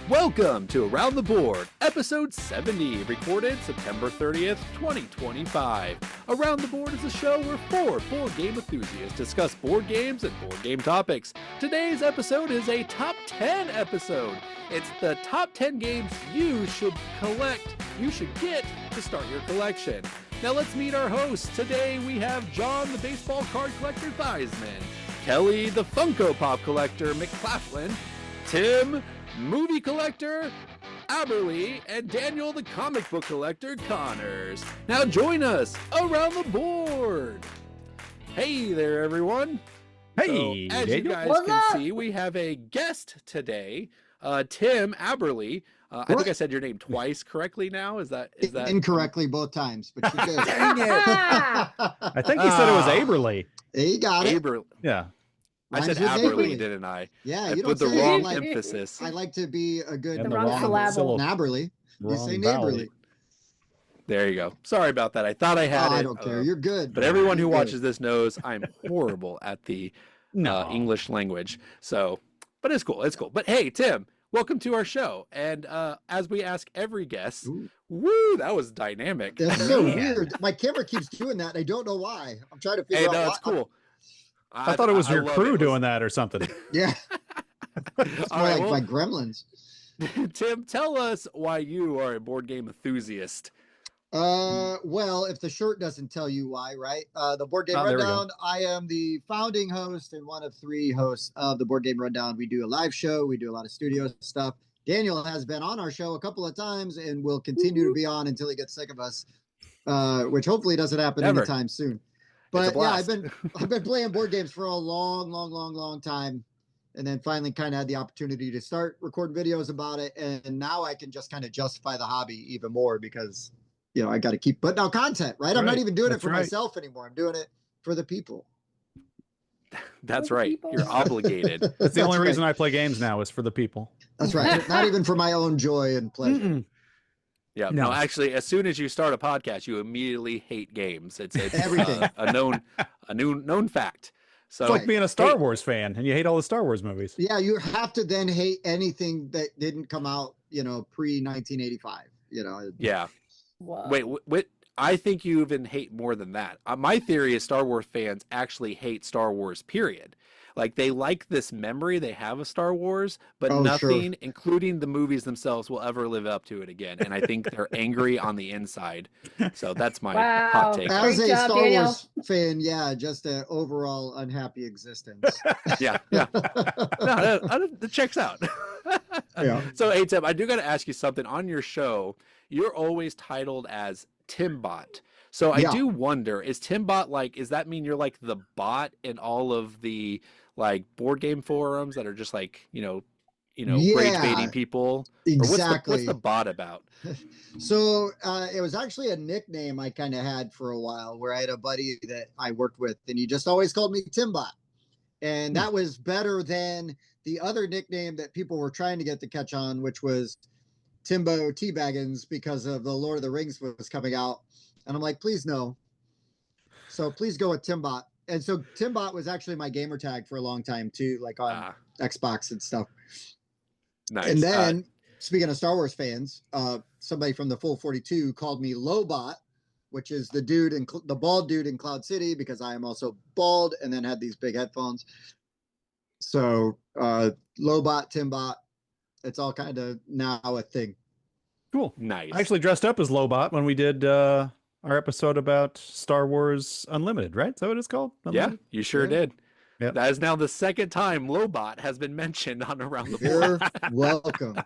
Welcome to Around the Board, episode 70, recorded September 30th, 2025. Around the Board is a show where four board game enthusiasts discuss board games and board game topics. Today's episode is a top 10 episode. It's the top 10 games you should get to start your collection. Now let's meet our hosts. Today we have John, the baseball card collector Theismann, Kelly, the Funko Pop collector McClaughlin, Tim, movie collector Aberli, and Daniel, the comic book collector Connors. Now join us around the board. Hey there, everyone. Hey, so, as you guys can see, we have a guest today, Tim Aberli. I think I said your name twice correctly now. Is that incorrectly both times? But you did. Dang it. I think he said it was Aberli. You got it. Aberli. Yeah. I said Aberli, didn't I? Yeah, you put the wrong emphasis. I like to be a good Aberli. You say Aberli. There you go. Sorry about that. I thought I had it. I don't care. You're good. But everyone who watches this knows I'm horrible at the English language. So, but it's cool. It's cool. But hey, Tim, welcome to our show. And as we ask every guest, woo, that was dynamic. That's so weird. My camera keeps doing that. And I don't know why. I'm trying to figure out. Hey, no, it's cool. I thought it was your crew doing that or something. Yeah. It's more like my gremlins. Tim, tell us why you are a board game enthusiast. Well, if the shirt doesn't tell you why, right? The Board Game Rundown, I am the founding host and one of three hosts of the Board Game Rundown. We do a live show. We do a lot of studio stuff. Daniel has been on our show a couple of times and will continue to be on until he gets sick of us, which hopefully doesn't happen anytime soon. But yeah, I've been playing board games for a long time, and then finally kind of had the opportunity to start recording videos about it, and now I can just kind of justify the hobby even more because I got to keep putting out content, right? I'm not even doing it for myself anymore. I'm doing it for the people. That's right. You're obligated. That's the only reason I play games now is for the people. That's right. Not even for my own joy and pleasure. Mm-mm. Yeah, no, actually, as soon as you start a podcast, you immediately hate games. It's everything. A known fact. So it's like being a Star Wars fan and you hate all the Star Wars movies. Yeah, you have to then hate anything that didn't come out, pre 1985. Yeah. Wow. Wait. I think you even hate more than that. My theory is Star Wars fans actually hate Star Wars, period. Like, they like this memory they have of Star Wars, but nothing, including the movies themselves, will ever live up to it again. And I think they're angry on the inside. So that's my hot take. As a Star Wars fan, just an overall unhappy existence. Yeah. No, it checks out. Yeah. So, hey, Tim, I do got to ask you something. On your show, you're always titled as Timbot. So I do wonder, is Timbot does that mean you're like the bot in all of the board game forums that are just rage baiting people? Exactly. Or what's the bot about? So it was actually a nickname I kind of had for a while, where I had a buddy that I worked with, and he just always called me Timbot. And that was better than the other nickname that people were trying to get to catch on, which was Timbo Teabaggins, because of the Lord of the Rings was coming out. And I'm like, please no. So please go with Timbot. And so Timbot was actually my gamer tag for a long time too, like on Xbox and stuff. Nice. And then speaking of Star Wars fans, somebody from the Full 42 called me Lobot, which is the bald dude in Cloud City, because I am also bald and then had these big headphones. So Lobot, Timbot, it's all kind of now a thing. Cool. Nice. I actually dressed up as Lobot when we did our episode about Star Wars Unlimited, right? Is that what it's called? Unlimited? Yeah, you sure did. Yep. That is now the second time Lobot has been mentioned on Around the You're Board. welcome.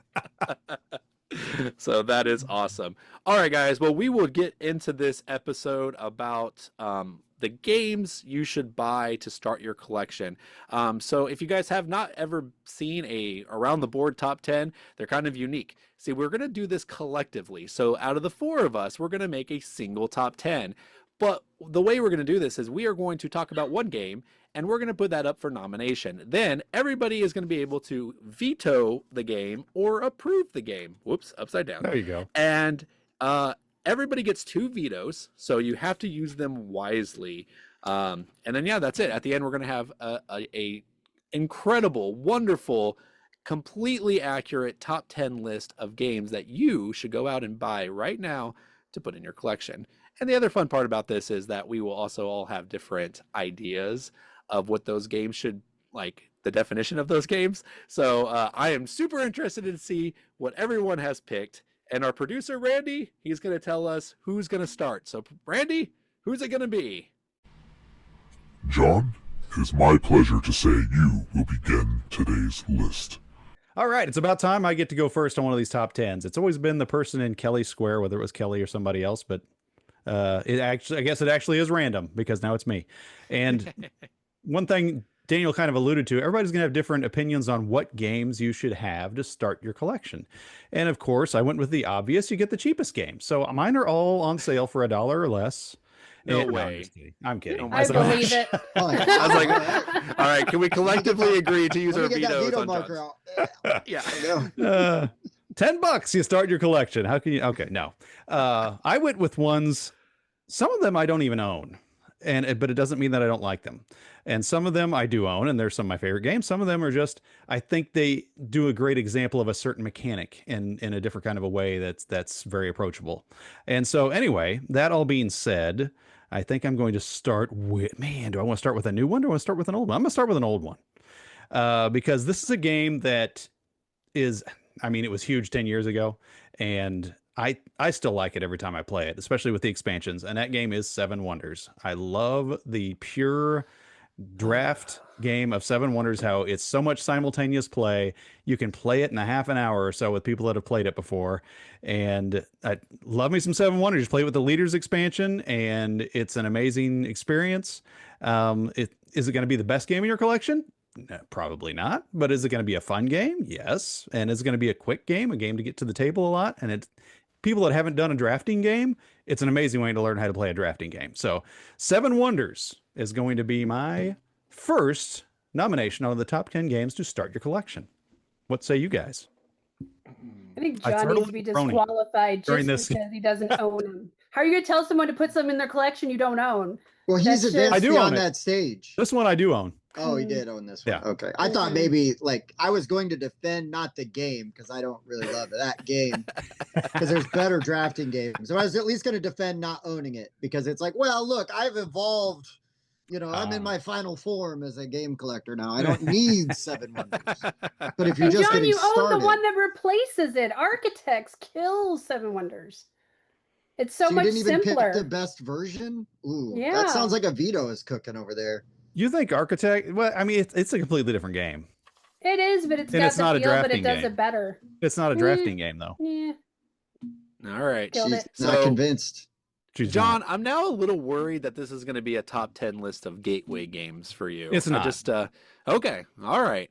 So that is awesome. All right, guys. Well, we will get into this episode about the games you should buy to start your collection. So if you guys have not ever seen a Around the Board top 10, they're kind of unique. See, we're going to do this collectively. So out of the four of us, we're going to make a single top 10. But the way we're going to do this is we are going to talk about one game, and we're going to put that up for nomination. Then everybody is going to be able to veto the game or approve the game. Whoops, upside down. There you go. And everybody gets 2 vetoes, so you have to use them wisely. And then, that's it. At the end, we're going to have a incredible, wonderful completely accurate top 10 list of games that you should go out and buy right now to put in your collection. And the other fun part about this is that we will also all have different ideas of what those games should, like the definition of those games. So I am super interested to see what everyone has picked. And our producer, Randy, he's going to tell us who's going to start. So, Randy, who's it going to be? John, it is my pleasure to say you will begin today's list. All right, it's about time I get to go first on one of these top 10s. It's always been the person in Kelly's square, whether it was Kelly or somebody else, but I guess it actually is random because now it's me. And one thing Daniel kind of alluded to, everybody's going to have different opinions on what games you should have to start your collection. And of course, I went with the obvious, you get the cheapest game. So mine are all on sale for $1 or less. No way. I'm kidding. I believe it. I was like, all right, can we collectively agree to use our vetoes on marker John's? Yeah. $10 you start your collection. How can you? Okay, no. I went with ones, some of them I don't even own. But it doesn't mean that I don't like them. And some of them I do own, and they're some of my favorite games. Some of them are just, I think they do a great example of a certain mechanic in a different kind of a way that's very approachable. And so anyway, that all being said, I think I'm going to start with, do I want to start with a new one or do I want to start with an old one? I'm going to start with an old one. Because this is a game that is, it was huge 10 years ago, and I still like it every time I play it, especially with the expansions. And that game is Seven Wonders. I love the pure draft game of Seven Wonders, how it's so much simultaneous play. You can play it in a half an hour or so with people that have played it before. And I love me some Seven Wonders. Play with the Leaders expansion, and it's an amazing experience. Is it going to be the best game in your collection? No, probably not. But is it going to be a fun game? Yes. And is it going to be a quick game, a game to get to the table a lot? And it's people that haven't done a drafting game, it's an amazing way to learn how to play a drafting game. So Seven Wonders is going to be my first nomination on the top 10 games to start your collection. What say you guys? I think John needs to be disqualified just because he doesn't own them. How are you going to tell someone to put something in their collection you don't own? Well, he's advanced beyond that stage. This one I do own. Oh, he did own this one. Yeah. Okay. I thought maybe I was going to defend not the game because I don't really love that game because there's better drafting games. So I was at least going to defend not owning it because it's like, well, look, I've evolved. I'm in my final form as a game collector now. I don't need Seven Wonders. But if you're just John, getting you own started, the one that replaces it. Architects kills Seven Wonders. It's so much simpler. You didn't even pick the best version? Ooh, yeah. That sounds like a veto is cooking over there. You think Architect? Well, it's a completely different game. It is, but it's not a feel, but it does it better. It's not a drafting game, though. Yeah. All right. She's not convinced. John, I'm now a little worried that this is going to be a top 10 list of gateway games for you. It's not. Okay. All right.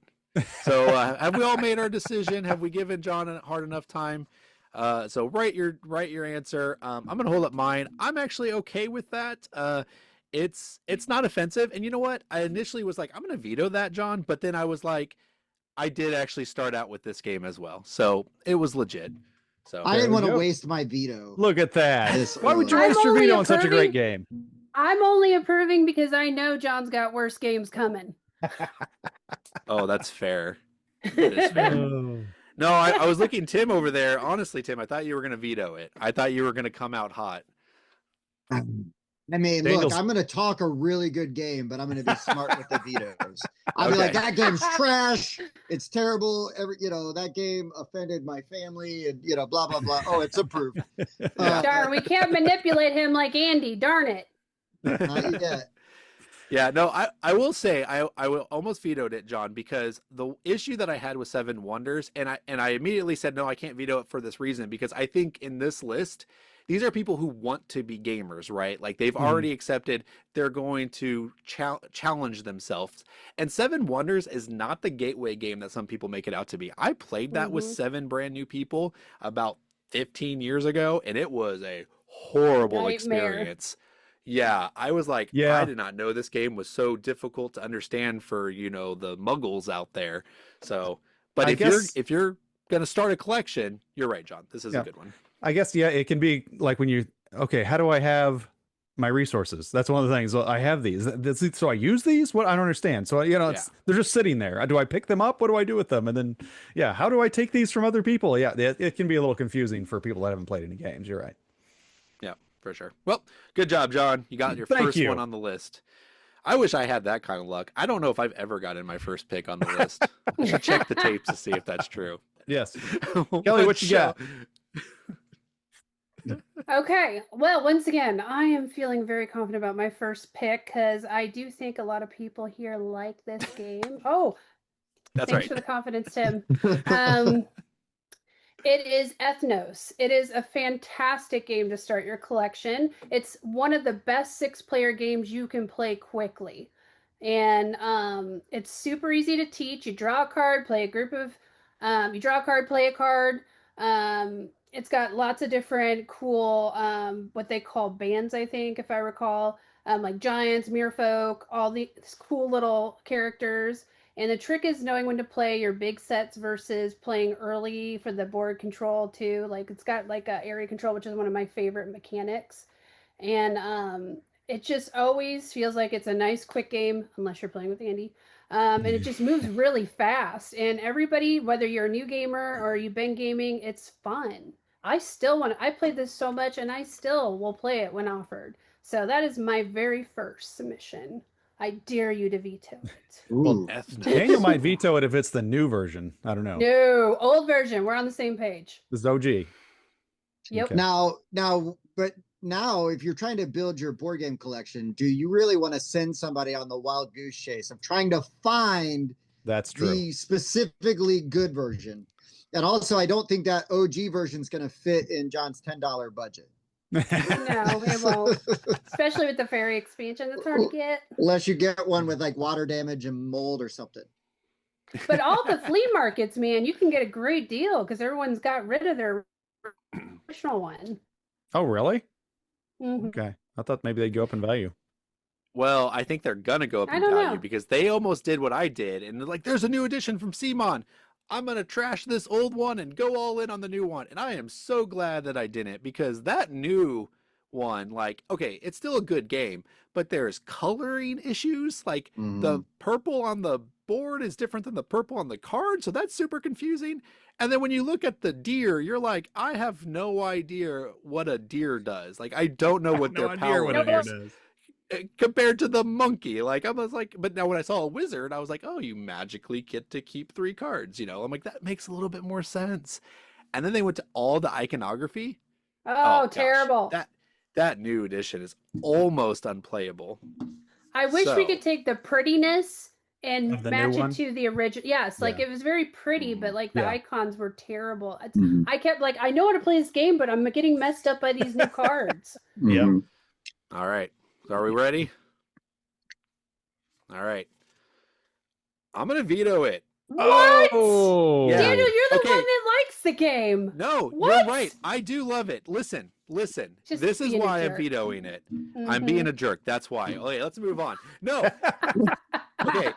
So have we all made our decision? Have we given John a hard enough time? So write your answer. I'm going to hold up mine. I'm actually okay with that. It's not offensive. And you know what? I initially was like, I'm going to veto that, John. But then I was like, I did actually start out with this game as well. So it was legit. So I didn't want to waste my veto. Look at that. Why would you waste your veto on such a great game? I'm only approving because I know John's got worse games coming. Oh, that's fair. That is fair. No, I was looking Tim over there. Honestly, Tim, I thought you were going to veto it. I thought you were going to come out hot. Look, I'm going to talk a really good game, but I'm going to be smart with the vetoes. I'll be like, that game's trash. It's terrible. That game offended my family and, blah, blah, blah. Oh, it's approved. Darn, we can't manipulate him like Andy. Darn it. Not yet. Yeah, no, I will say I will almost vetoed it, John, because the issue that I had with Seven Wonders, and I immediately said, no, I can't veto it for this reason, because I think in this list, these are people who want to be gamers, right? Like they've already accepted they're going to challenge themselves. And Seven Wonders is not the gateway game that some people make it out to be. I played that with 7 brand new people about 15 years ago, and it was a horrible experience. Yeah, I was like, I did not know this game was so difficult to understand for, the muggles out there. So, but if you're going to start a collection, you're right, John. This is a good one. I guess, it can be like when how do I have my resources. That's one of the things. Well, I have these. So I use these? What? I don't understand. So, they're just sitting there. Do I pick them up? What do I do with them? And then, how do I take these from other people? Yeah, it can be a little confusing for people that haven't played any games. You're right. Yeah, for sure. Well, good job, John. You got your first one on the list. I wish I had that kind of luck. I don't know if I've ever gotten my first pick on the list. I should check the tapes to see if that's true. Yes. Kelly, what you got? Okay. Well, once again, I am feeling very confident about my first pick because I do think a lot of people here like this game. Oh, thanks for the confidence, Tim. It is Ethnos. It is a fantastic game to start your collection. It's one of the best 6-player games you can play quickly. And it's super easy to teach. You draw a card, play a group of... you draw a card, play a card. It's got lots of different cool, what they call bands, I think, if I recall. Like giants, merfolk, all these cool little characters. And the trick is knowing when to play your big sets versus playing early for the board control too. Like it's got like a area control, which is one of my favorite mechanics. And it just always feels like it's a nice quick game, unless you're playing with Andy. And it just moves really fast. And everybody, whether you're a new gamer or you've been gaming, it's fun. I played this so much and I still will play it when offered. So that is my very first submission. I dare you to veto it. Well, Daniel might veto it if it's the new version. I don't know. No, old version. We're on the same page. This is OG. Yep. Okay. Now, if you're trying to build your board game collection, do you really want to send somebody on the wild goose chase of trying to find the specifically good version? And also, I don't think that OG version is going to fit in John's $10 budget. No, it won't. Especially with the fairy expansion that's hard to get. Unless you get one with like water damage and mold or something. But all the flea markets, man, you can get a great deal because everyone's got rid of their original one. Oh, really? Mm-hmm. Okay. I thought maybe they'd go up in value. Well, I think they're going to go up in value because they almost did what I did. And they're like, there's a new edition from Simon. I'm going to trash this old one and go all in on the new one. And I am so glad that I didn't because that new one, like, okay, it's still a good game, but there's coloring issues. Like the purple on the board is different than the purple on the card. So that's super confusing. And then when you look at the deer, you're like, I have no idea what a deer does. Like, I don't know what their power is. Compared to the monkey, like I was like, but now when I saw a wizard, I was like, oh, you magically get to keep 3 cards, you know? I'm like, that makes a little bit more sense. And then they went to all the iconography. Oh terrible! That new edition is almost unplayable. I wish we could take the prettiness and match it to the original. Yes, like it was very pretty, but like the icons were terrible. I kept like, I know how to play this game, but I'm getting messed up by these new cards. Yeah. All right. Are we ready? All right. I'm going to veto it. What? Oh. Yeah. Daniel, you're the one that likes the game. No, you're right. I do love it. Listen. Just this is why I'm vetoing it. I'm being a jerk. That's why. Okay, let's move on. No. Okay,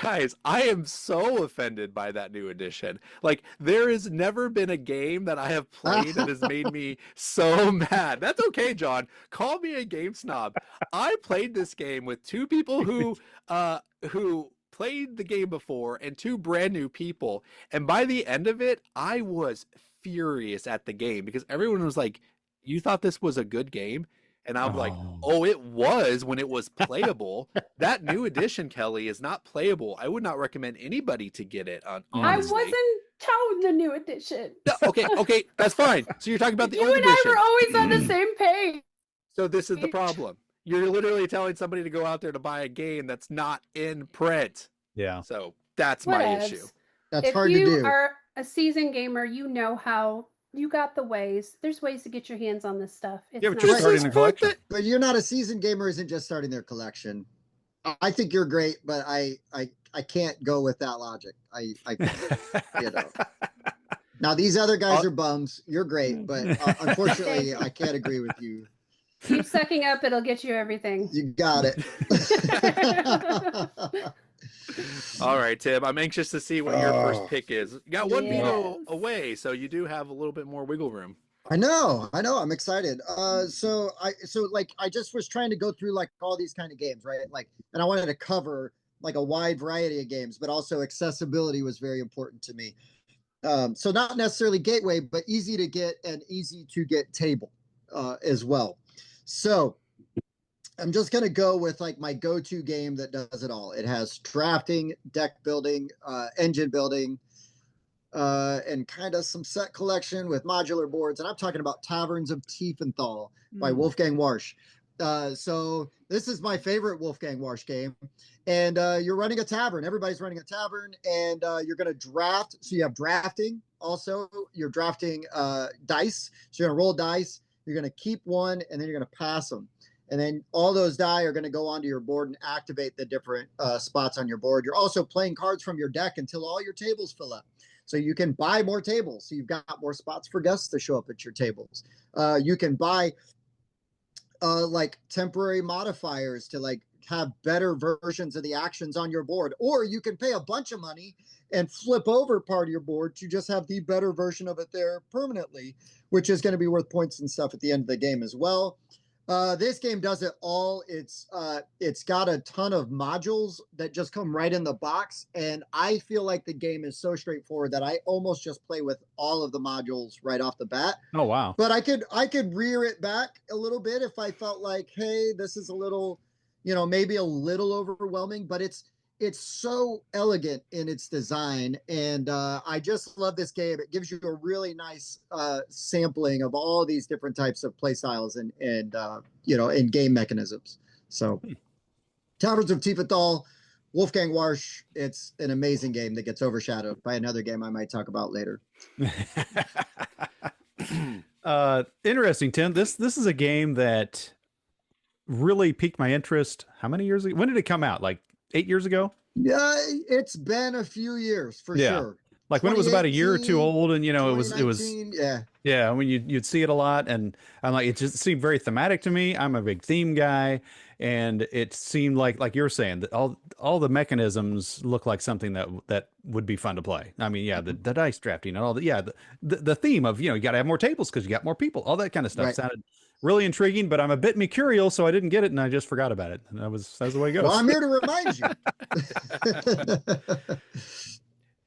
guys, I am so offended by that new edition. Like, there has never been a game that I have played that has made me so mad. That's okay, John. Call me a game snob. I played this game with 2 people who played the game before and 2 brand new people. And by the end of it, I was furious at the game because everyone was like, you thought this was a good game? And I'm like, oh, it was when it was playable. That new edition, Kelly, is not playable. I would not recommend anybody to get it. Honestly. I wasn't told the new edition. No, okay, that's fine. So you're talking about the old edition. You and I were always on the same page. So this is the problem. You're literally telling somebody to go out there to buy a game that's not in print. Yeah. So that's my issue. That's hard to do. If you are a seasoned gamer, you know how. You got the ways. There's ways to get your hands on this stuff. It's but you're starting a collection. But you're not a seasoned gamer. Isn't just starting their collection. I think you're great, but I can't go with that logic. I you know. Now these other guys are bums. You're great, but unfortunately, I can't agree with you. Keep sucking up. It'll get you everything. You got it. All right, Tim, I'm anxious to see what your first pick is. You got one veto away, so you do have a little bit more wiggle room. I know. I'm excited. So I just was trying to go through like all these kind of games, right? Like, and I wanted to cover like a wide variety of games, but also accessibility was very important to me. So not necessarily gateway, but easy to get and easy to get table as well. So I'm just gonna go with like my go-to game that does it all. It has drafting, deck building, engine building, and kind of some set collection with modular boards. And I'm talking about Taverns of Tiefenthal by Wolfgang Warsch. So this is my favorite Wolfgang Warsch game. And you're running a tavern. Everybody's running a tavern, and you're going to draft. So you have drafting. Also, you're drafting dice. So you're going to roll dice. You're going to keep one, and then you're going to pass them. And then all those die are going to go onto your board and activate the different spots on your board. You're also playing cards from your deck until all your tables fill up. So you can buy more tables. So you've got more spots for guests to show up at your tables. You can buy like temporary modifiers to like have better versions of the actions on your board. Or you can pay a bunch of money and flip over part of your board to just have the better version of it there permanently, which is going to be worth points and stuff at the end of the game as well. This game does it all. It's got a ton of modules that just come right in the box, and I feel like the game is so straightforward that I almost just play with all of the modules right off the bat. Oh wow! But I could rear it back a little bit if I felt like, hey, this is a little, maybe a little overwhelming. But it's so elegant in its design, and I just love this game. It gives you a really nice sampling of all these different types of play styles and game mechanisms. So, Taverns of Tiefenthal, Wolfgang Warsch. It's an amazing game that gets overshadowed by another game I might talk about later. Interesting, Tim. This is a game that really piqued my interest. How many years ago? When did it come out? Like 8 years ago? Yeah, it's been a few years for sure. Like when it was about a year or two old, and it was yeah. I mean, you'd see it a lot, and I'm like, it just seemed very thematic to me. I'm a big theme guy, and it seemed like you're saying that all the mechanisms look like something that would be fun to play. I mean, yeah, the dice drafting and all the theme of you got to have more tables because you got more people, all that kind of stuff sounded really intriguing, but I'm a bit mercurial, so I didn't get it, and I just forgot about it. And that's the way it goes. Well, I'm here to remind you.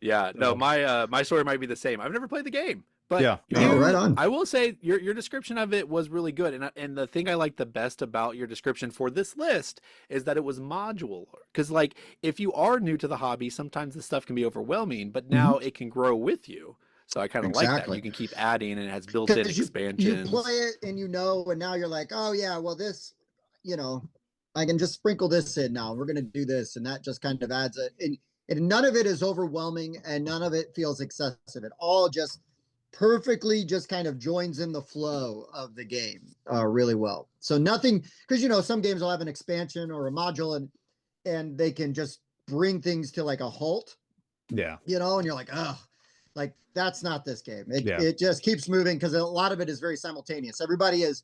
Yeah, no, my story might be the same. I've never played the game, but right on. I will say your description of it was really good, and the thing I like the best about your description for this list is that it was modular. Because like if you are new to the hobby, sometimes this stuff can be overwhelming, but now it can grow with you. So I kind of like that. You can keep adding, and it has built-in expansions. You play it, and and now you're like, oh yeah, well this, I can just sprinkle this in now. We're gonna do this, and that just kind of adds and none of it is overwhelming, and none of it feels excessive. It all just perfectly just kind of joins in the flow of the game really well. So nothing, because some games will have an expansion or a module, and they can just bring things to like a halt. Yeah. And you're like, oh. Like that's not this game. It just keeps moving because a lot of it is very simultaneous. Everybody is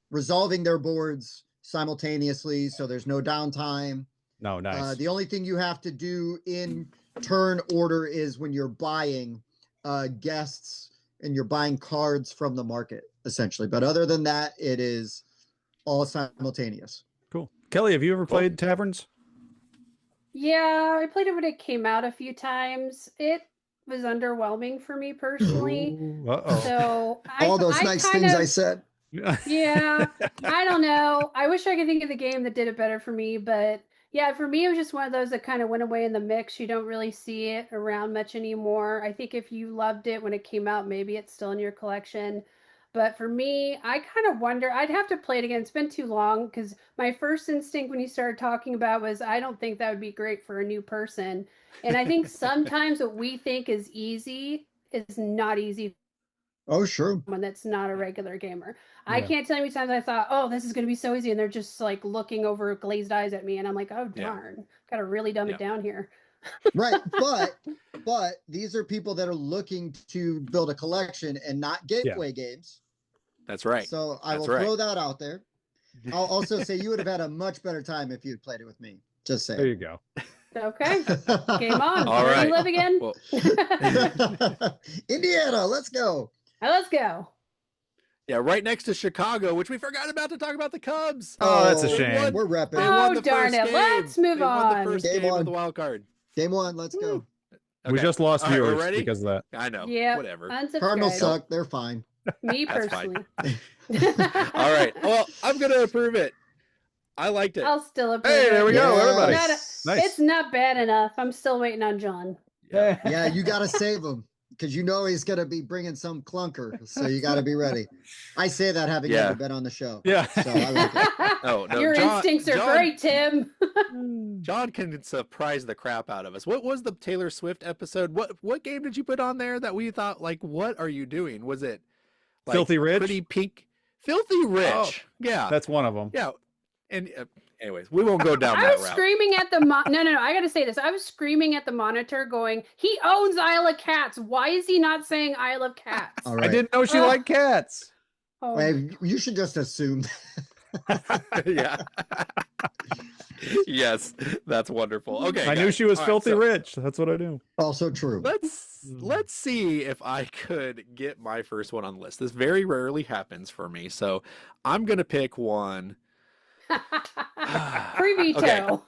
resolving their boards simultaneously, so there's no downtime. No, nice. The only thing you have to do in turn order is when you're buying guests and you're buying cards from the market, essentially. But other than that, it is all simultaneous. Cool. Kelly, have you ever played Taverns? Yeah, I played it when it came out a few times. It was underwhelming for me personally. So all those nice things I said. Yeah, I don't know. I wish I could think of the game that did it better for me, but yeah, for me it was just one of those that kind of went away in the mix. You don't really see it around much anymore. I think if you loved it when it came out, maybe it's still in your collection. But for me, I kind of wonder, I'd have to play it again. It's been too long because my first instinct when you started talking about was I don't think that would be great for a new person. And I think sometimes what we think is easy is not easy. Oh, sure. Someone that's not a regular gamer. I can't tell you how many times I thought, oh, this is going to be so easy. And they're just like looking over glazed eyes at me. And I'm like, oh, darn. Got to really dumb it down here. Right. But these are people that are looking to build a collection and not gateway games. That's right. So I will throw that out there. I'll also say you would have had a much better time if you'd played it with me. Just saying. There you go. Okay. Game on. All right. Live again. Well, Indiana, let's go. Let's go. Yeah, right next to Chicago, which we forgot about to talk about the Cubs. Oh, that's a Oh, shame. We're repping. They won the darn first it. game. Let's move They won the on. first Game game on. of the wild card. Game 1, let's go. We just lost All right, we're viewers ready? because of that. I know. Yeah. Whatever. Cardinals Unsubscribe. suck. They're fine. Me That's fine. personally. All right. Well, I'm gonna approve it. I liked it. I'll still approve Hey, there we it. go, everybody. Yes. Nice. It's not bad enough. I'm still waiting on John. Yeah, you got to save him because you know he's going to be bringing some clunker. So you got to be ready. I say that having Yeah. never been on the show. Yeah. So I like it. Oh, no, Your John- instincts are John- great, Tim. John can surprise the crap out of us. What was the Taylor Swift episode? What game did you put on there that we thought like, what are you doing? Was it like Filthy Rich? Pretty Pink, Filthy Rich? Oh, yeah, That's one of them. yeah. And anyways, we won't go down I that was route. screaming at the no. I gotta say this. I was screaming at the monitor, going, "He owns Isle of Cats. Why is he not saying Isle of Cats?" All right. I didn't know she Oh. liked cats. Oh. Well, you should just assume. Yeah. Yes, that's wonderful. Okay, I knew guys. she was All right, filthy so rich. That's what I do. Also true. Let's see if I could get my first one on the list. This very rarely happens for me, so I'm gonna pick one. Free veto.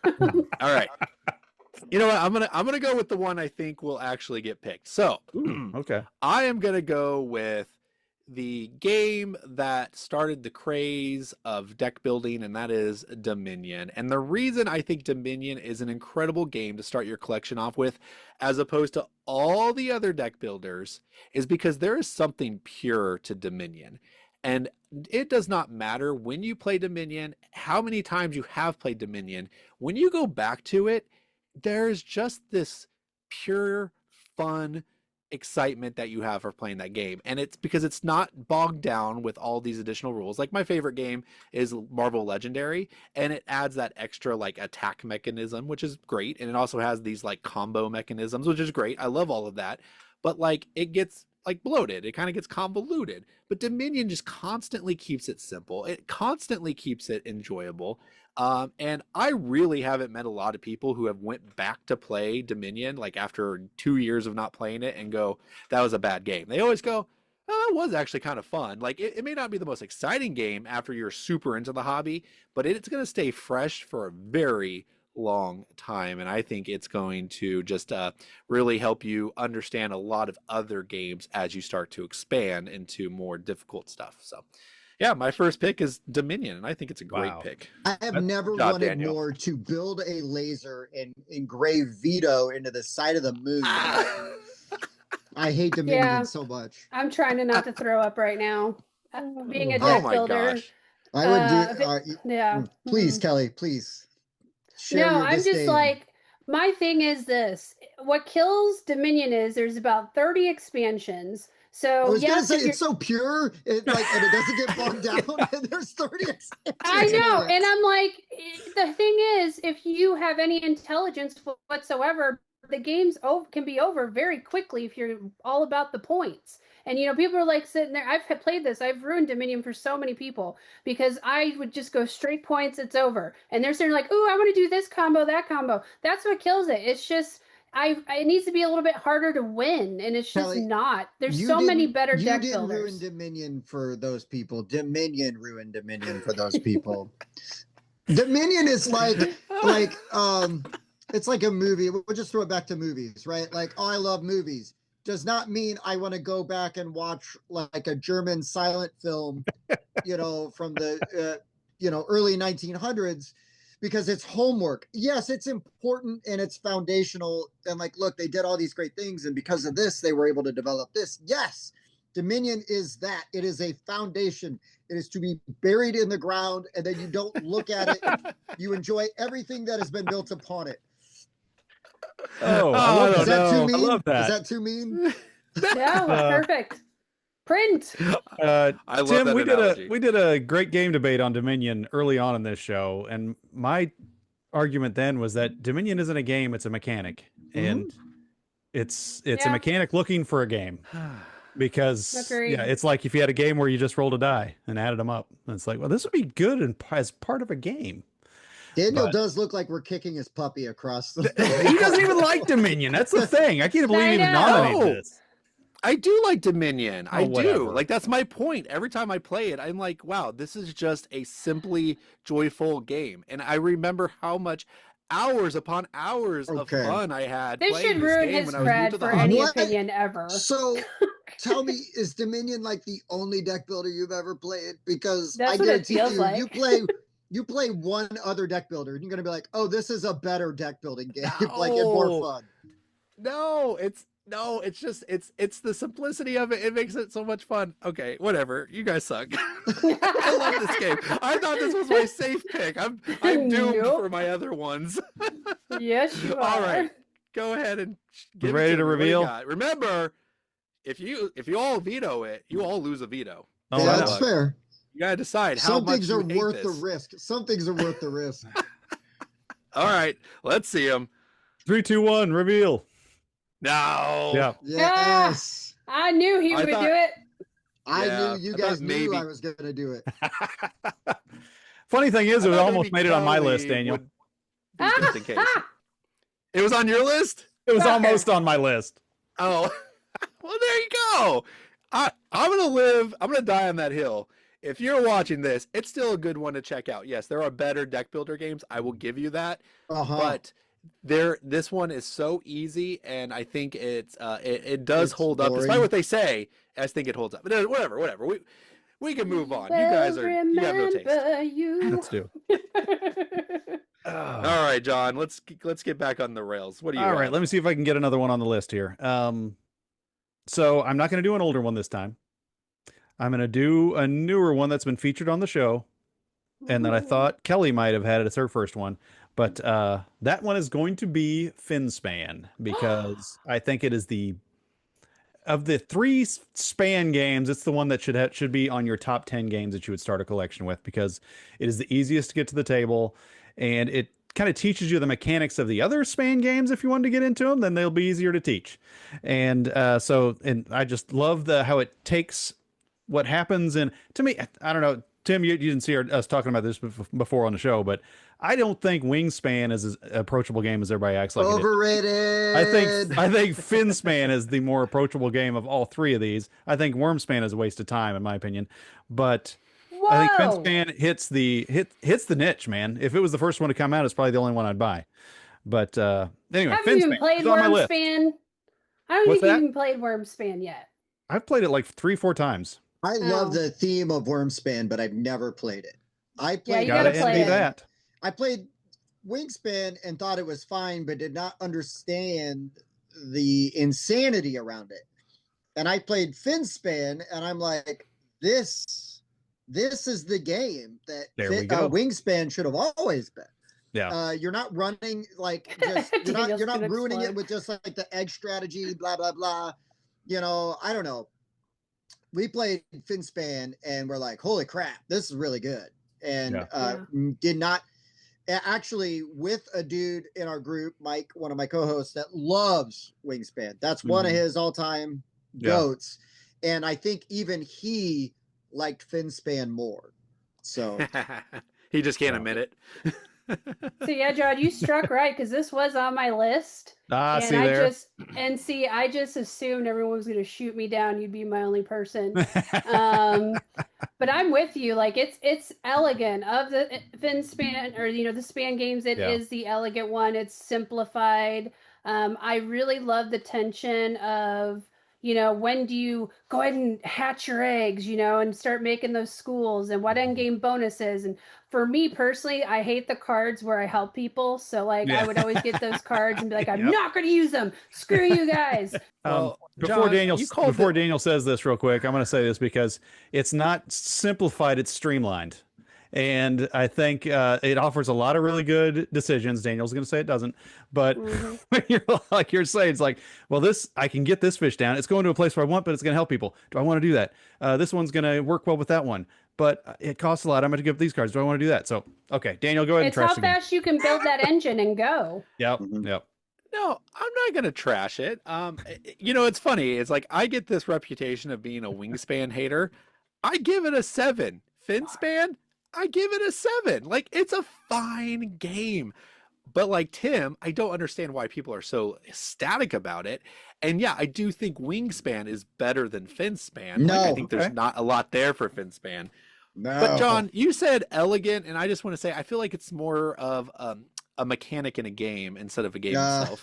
All right. You know what? I'm gonna go with the one I think will actually get picked. So Okay. I am gonna go with the game that started the craze of deck building, and that is Dominion. And the reason I think Dominion is an incredible game to start your collection off with, as opposed to all the other deck builders, is because there is something pure to Dominion. And it does not matter when you play Dominion, how many times you have played Dominion. When you go back to it, there's just this pure, fun excitement that you have for playing that game. And it's because it's not bogged down with all these additional rules. Like my favorite game is Marvel Legendary, and it adds that extra like attack mechanism, which is great. And it also has these like combo mechanisms, which is great. I love all of that. But like it gets like bloated. It kind of gets convoluted. But Dominion just constantly keeps it simple. It constantly keeps it enjoyable. And I really haven't met a lot of people who have went back to play Dominion like after 2 years of not playing it and go, that was a bad game. They always go, oh, that was actually kind of fun. Like it may not be the most exciting game after you're super into the hobby, but it's going to stay fresh for a very long time. And I think it's going to just really help you understand a lot of other games as you start to expand into more difficult stuff. So yeah, my first pick is Dominion, and I think it's a great Wow. pick. I have never Good job, wanted Daniel. more to build a laser and engrave Vito into the side of the moon. I hate Dominion Yeah. so much. I'm trying to not to throw up right now. Being a Oh deck my builder. gosh. I would Yeah. please, Mhm. Kelly, please. Share No, your I'm just disdain. like, my thing is this. What kills Dominion is there's about 30 expansions. I So was gonna yes, say if you're- it's so pure, and it doesn't get bogged down. And there's 30 expansions. I know, in it. and I'm like, the thing is, if you have any intelligence whatsoever, the games can be over very quickly if you're all about the points. And people are like sitting there. I've played this. I've ruined Dominion for so many people because I would just go straight points. It's over, and they're sitting like, "Ooh, I want to do this combo, that combo." That's what kills it. It's just it needs to be a little bit harder to win, and it's just Kelly, not. There's You so many didn't- better you deck didn't builders. ruin Dominion for those people. Dominion ruined Dominion for those people. Dominion is like it's like a movie. We'll just throw it back to movies, right? Like, oh, I love movies. Does not mean I want to go back and watch like a German silent film, from the early 1900s. Because it's homework. Yes, it's important and it's foundational. And like, look, they did all these great things. And because of this, they were able to develop this. Yes, Dominion is that. It is a foundation. It is to be buried in the ground. And then you don't look at it. You enjoy everything that has been built upon it. Oh, I I love don't Is that too know. mean? I love that. Is that too mean? No, perfect. Print. I love Tim, that we analogy. did a great game debate on Dominion early on in this show, and my argument then was that Dominion isn't a game; it's a mechanic, and it's a Yeah. mechanic looking for a game. Because Agreed. it's like if you had a game where you just rolled a die and added them up, and it's like, well, this would be good as part of a game. Daniel But- does look like we're kicking his puppy across the He doesn't even like Dominion. That's the thing. I can't believe I he even know. nominated this. I do like Dominion. I do. whatever. Like, that's my point. Every time I play it, I'm like, wow, this is just a simply joyful game. And I remember how much hours upon hours of Okay. fun I had This playing should this ruin game his when I was new cred to the for hobby. any What? opinion ever. So tell me, is Dominion like the only deck builder you've ever played? Because That's I what it guarantee feels you, like. you play one other deck builder, and you're gonna be like, oh, this is a better deck building game, like and more No. fun. It's just it's the simplicity of it. It makes it so much fun. Okay, whatever. You guys suck. I love this game. I thought this was my safe pick. I'm doomed Nope. for my other ones. Yes, you are. All right, go ahead and give Ready it to me. What do you reveal? got? Remember, if you all veto it, you all lose a veto. Oh, Yeah, I that's know. fair. You gotta decide how Some much things you are hate worth the this. risk. Some things are worth the risk. All right, let's see them. 3, 2, 1, reveal. No. Yeah. Yes. I knew he I would thought- do it. I Yeah, knew you I guys thought knew maybe- I was gonna do it. Funny thing is, I it thought almost maybe made it on my Kelly list, Daniel. would be just in case. It was on your list? It was Fucker. almost on my list. Oh, well, there you go. I'm gonna die on that hill. If you're watching this, it's still a good one to check out. Yes, there are better deck builder games. I will give you that. Uh-huh. But this one is so easy, and I think it does It's hold up, despite boring. what they say. I think it holds up. But whatever. We can move on. You guys you have no taste. Remember you. Let's do. All right, John. Let's get back on the rails. What do you? All right, have? let me see if I can get another one on the list here. So I'm not going to do an older one this time. I'm going to do a newer one that's been featured on the show, and that I thought Kelly might have had as her first one. But that one is going to be Finspan, because I think it is of the 3 span games, it's the one that should be on your top 10 games that you would start a collection with, because it is the easiest to get to the table, and it kind of teaches you the mechanics of the other span games. If you want to get into them, then they'll be easier to teach. And and I just love how it takes what happens. And to me, I don't know, Tim, you didn't see us talking about this before on the show, but I don't think Wingspan is as approachable game as everybody acts like it is. Overrated. I think Finspan is the more approachable game of all 3 of these. I think Wormspan is a waste of time, in my opinion. But Whoa. I think Finspan hits the niche, man. If it was the first one to come out, it's probably the only one I'd buy. But anyway, Have you even Finspan played is on my list. Wormspan? I don't What's think that? you've even played Wormspan yet. I've played it like 3-4 times. I love Oh. the theme of Wormspan, but I've never played it. I Yeah, played you Gotta gotta play envy it. that. I played Wingspan and thought it was fine, but did not understand the insanity around it. And I played Finspan, and I'm like, this is the game that There we go. Wingspan should have always been. Yeah. You're not running like just Daniel's you're not gonna ruining it explode. with just like the edge strategy, blah blah blah. You know, I don't know. We played Finspan and we're like, holy crap, this is really good. And did not actually with a dude in our group, Mike, one of my co-hosts that loves Wingspan. That's one of his all-time goats. And I think even he liked Finspan more. So He just can't admit it. So yeah, John, you struck right, because this was on my list. Ah, And see I there. I just assumed everyone was going to shoot me down. You'd be my only person. But I'm with you. Like it's elegant of the Finspan, or the span games. It is the elegant one. It's simplified. I really love the tension of when do you go ahead and hatch your eggs, and start making those schools, and what end game bonuses. And for me personally, I hate the cards where I help people. So like I would always get those cards and be like, I'm not going to use them. Screw you guys. Well, Before John, Daniel says this real quick, I'm going to say this because it's not simplified, it's streamlined. And I think it offers a lot of really good decisions. Daniel's going to say it doesn't, but when you're saying, it's like, well, I can get this fish down. It's going to a place where I want, but it's going to help people. Do I want to do that? This one's going to work well with that one, but it costs a lot. I'm going to give these cards. Do I want to do that? So, okay, Daniel, go ahead and It's how trash the game. fast you can build that engine and go. Yep. No, I'm not gonna trash it. It's funny. It's like I get this reputation of being a Wingspan hater. I give it a 7. Finspan, I give it a 7. Like, it's a fine game. But like Tim, I don't understand why people are so ecstatic about it. And yeah, I do think Wingspan is better than Finspan. No. Like I think Okay. there's not a lot there for Finspan. No. But John, you said elegant, and I just want to say I feel like it's more of a mechanic in a game instead of a game itself.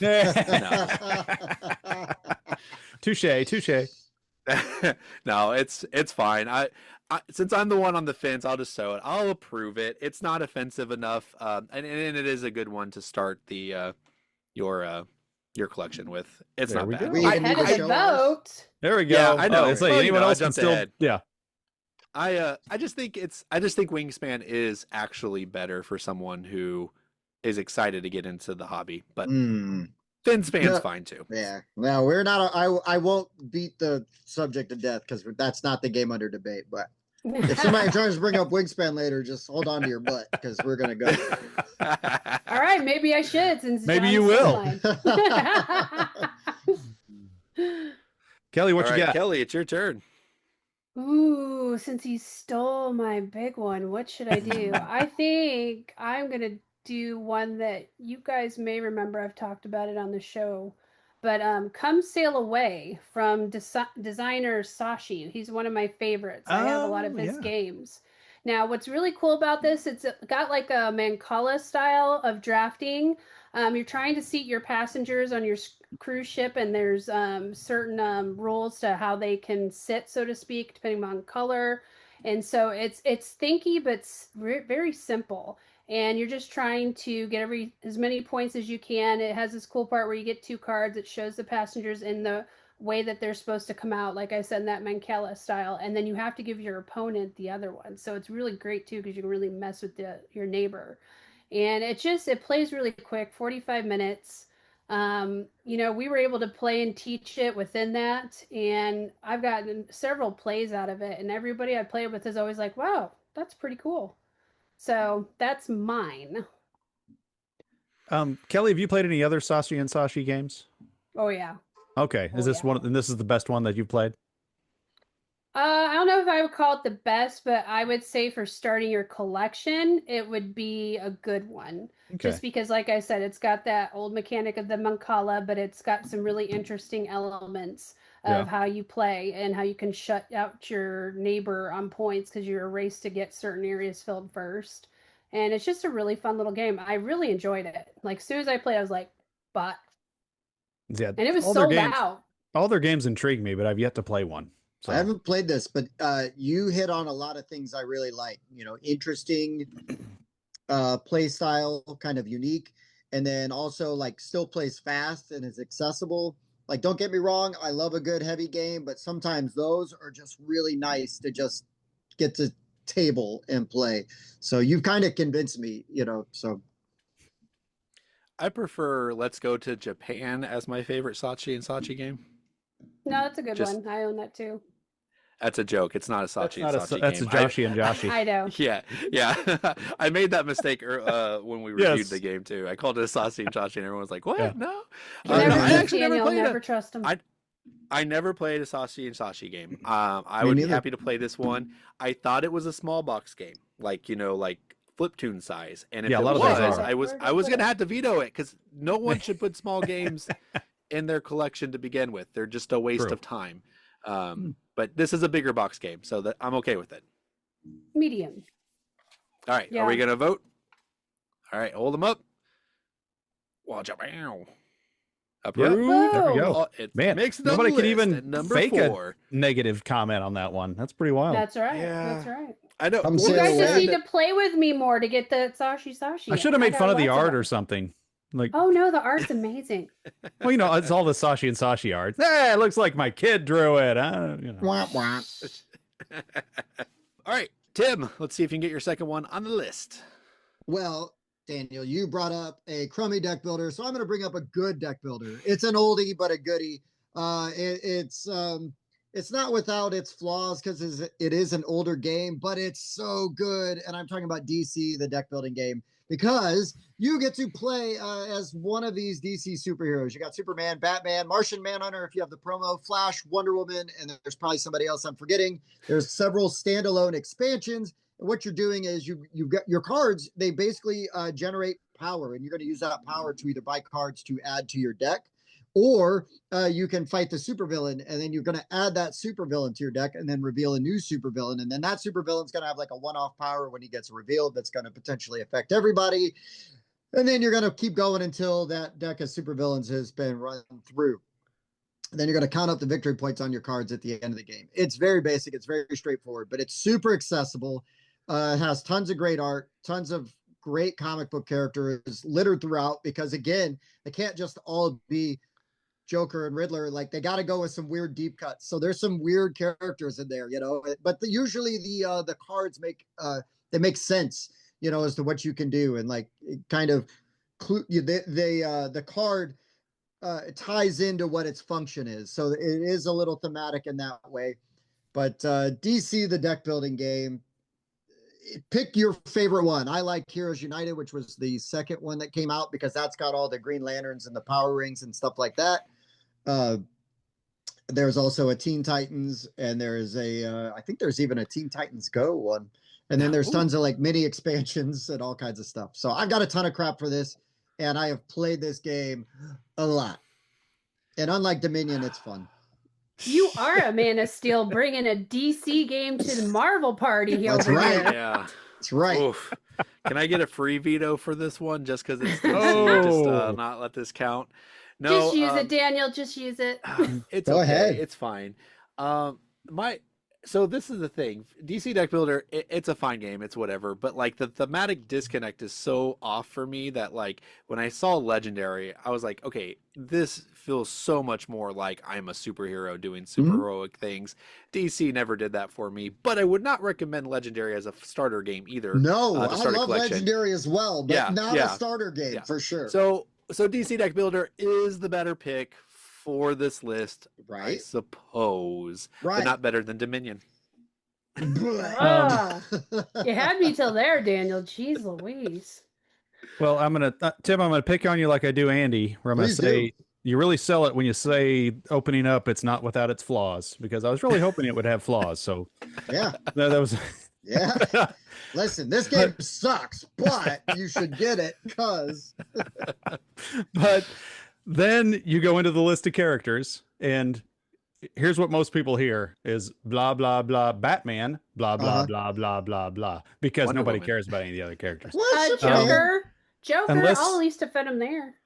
Touche. No, it's fine. I since I'm the one on the fence, I'll just show it. I'll approve it. It's not offensive enough, and it is a good one to start the your collection with. It's There not we bad. go. We even Ahead need of to the show ours. vote. There we go. Yeah, I know. It's like Well, anyone I else can jumped still. ahead. Yeah. I just think Wingspan is actually better for someone who is excited to get into the hobby, but Finspan's No. fine too. Yeah. No, we're not. I won't beat the subject to death because that's not the game under debate. But if somebody tries to bring up Wingspan later, just hold on to your butt because we're gonna go. All right, maybe I should since Maybe John you will. Kelly, what All you right, got? Kelly, it's your turn. Ooh, since he stole my big one, what should I do? I think I'm gonna do one that you guys may remember. I've talked about it on the show, but Come Sail Away from designer Sashi. He's one of my favorites. I have a lot of his games. Now, what's really cool about this, it's got like a Mancala style of drafting. You're trying to seat your passengers on your cruise ship, and there's certain rules to how they can sit, so to speak, depending on color. And so it's thinky, but it's very simple. And you're just trying to get as many points as you can. It has this cool part where you get 2 cards. It shows the passengers in the way that they're supposed to come out, like I said, in that Mancala style, and then you have to give your opponent the other one. So it's really great too because you can really mess with your neighbor, and it plays really quick, 45 minutes. We were able to play and teach it within that, and I've gotten several plays out of it, and everybody I play with is always like, wow, that's pretty cool. So that's mine. Kelly, have you played any other Sashi and Sashi games? Oh yeah. Okay. Is this one? And this is the best one that you've played? I don't know if I would call it the best, but I would say for starting your collection, it would be a good one. Okay. Just because, like I said, it's got that old mechanic of the Mancala, but it's got some really interesting elements of how you play and how you can shut out your neighbor on points because you're a race to get certain areas filled first. And it's just a really fun little game. I really enjoyed it. Like, as soon as I played, I was like, but. Yeah. And it was all their sold games, out. All their games intrigue me, but I've yet to play one. So. I haven't played this, but you hit on a lot of things I really like. Interesting play style, kind of unique, and then also like still plays fast and is accessible. Like, don't get me wrong, I love a good heavy game, but sometimes those are just really nice to just get to table and play. So you've kind of convinced me, so. I prefer Let's Go to Japan as my favorite Sachi and Sachi game. No, that's a good one. I own that too. That's a joke. It's not a Sachi and Sachi game. That's a Joshi and Joshi. I know. Yeah. I made that mistake when we reviewed the game too. I called it a Sachi and Sachi, and everyone was like, "What? Yeah. No." I actually never played never trust him. I never played a Sachi and Sachi game. I would be happy to play this one. I thought it was a small box game, like Fliptoon size, and if it was, I was gonna have to veto it because no one should put small games in their collection to begin with. They're just a waste of time. But this is a bigger box game, so that I'm okay with it. Medium. All right, are we gonna vote? All right, hold them up. Watch out! Approved. Yep. There we go. It Man, makes it nobody could even fake 4. a negative comment on that one. That's pretty wild. That's right. Yeah. That's right. I know. You guys just need to play with me more to get the Sashi. I should have made fun of the art or something. Like, oh no, the art's amazing. Well, it's all the Sashi and Sashi art. It looks like my kid drew it. Wah, wah. All right, Tim, let's see if you can get your second one on the list. Well, Daniel, you brought up a crummy deck builder, so I'm going to bring up a good deck builder. It's an oldie, but a goodie. It's not without its flaws because it is an older game, but it's so good. And I'm talking about DC, the deck building game, because you get to play as one of these DC superheroes. You got Superman, Batman, Martian Manhunter, if you have the promo, Flash, Wonder Woman, and there's probably somebody else I'm forgetting. There's several standalone expansions, what you're doing is you've got your cards. They basically generate power, and you're going to use that power to either buy cards to add to your deck, or you can fight the supervillain, and then you're going to add that supervillain to your deck, and then reveal a new supervillain, and then that supervillain's going to have like a one-off power when he gets revealed that's going to potentially affect everybody, and then you're going to keep going until that deck of supervillains has been run through. Then you're going to count up the victory points on your cards at the end of the game. It's very basic. It's very straightforward, but it's super accessible. It has tons of great art, tons of great comic book characters littered throughout, because again, they can't just all be Joker and Riddler. Like, they got to go with some weird deep cuts. So there's some weird characters in there, but usually the cards they make sense, as to what you can do. And like, it kind of the card ties into what its function is. So it is a little thematic in that way. But DC, the deck building game, pick your favorite one. I like Heroes United, which was the second one that came out, because that's got all the Green Lanterns and the power rings and stuff like that. There's also a Teen Titans, and there's I think there's even a Teen Titans Go one. And then there's tons of like mini expansions and all kinds of stuff. So I've got a ton of crap for this, and I have played this game a lot. And unlike Dominion, it's fun. You are a Man of Steel, bringing a DC game to the Marvel party here. That's right. Yeah. That's right. Oof. Can I get a free veto for this one just because it's DC? Just not let this count. No, just use it, Daniel. Just use it. It's Go okay. ahead. It's fine. So this is the thing. DC Deck Builder, it's a fine game. It's whatever. But like the thematic disconnect is so off for me that like when I saw Legendary, I was like, okay, this feels so much more like I'm a superhero doing superheroic things. DC never did that for me. But I would not recommend Legendary as a starter game either. No, I love Legendary as well, but not a starter game for sure. So DC Deck Builder is the better pick for this list, right? I suppose, right? But not better than Dominion. You had me till there, Daniel. Jeez Louise. Well, Tim, I'm gonna pick on you like I do Andy, where I'm gonna say you really sell it when you say opening up it's not without its flaws, because I was really hoping it would have flaws. So yeah, that was yeah. Listen, this game sucks, but you should get it because. But then you go into the list of characters, and here's what most people hear is blah, blah, blah, Batman, blah, blah, blah, blah, blah, blah, because nobody cares about any of the other characters. Joker, unless, I'll at least defend him there.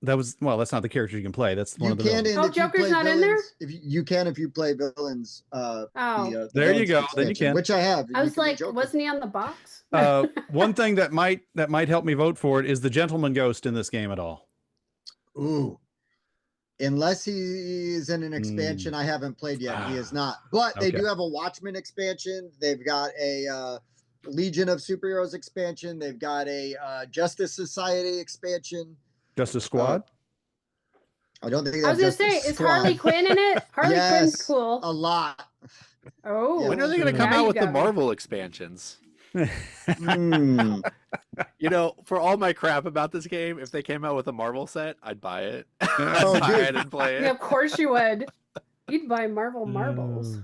That's not the character you can play. That's one of the villains. Joker's not in there? If you play villains. There you go. Then you can. Which I have. I was like, wasn't he on the box? One thing that might help me vote for it is the Gentleman Ghost in this game at all. Ooh. Unless he's in an expansion I haven't played yet. He is not. But they do have a Watchmen expansion. They've got a Legion of Superheroes expansion. They've got a Justice Society expansion. Justice Squad? I don't think I was going to say, is Harley Quinn in it? Harley Quinn's cool. A lot. Oh. When are they going to come out with the Marvel expansions? For all my crap about this game, if they came out with a Marvel set, I'd buy it. I'd buy it and play it. Yeah, of course you would. You'd buy Marvel marbles.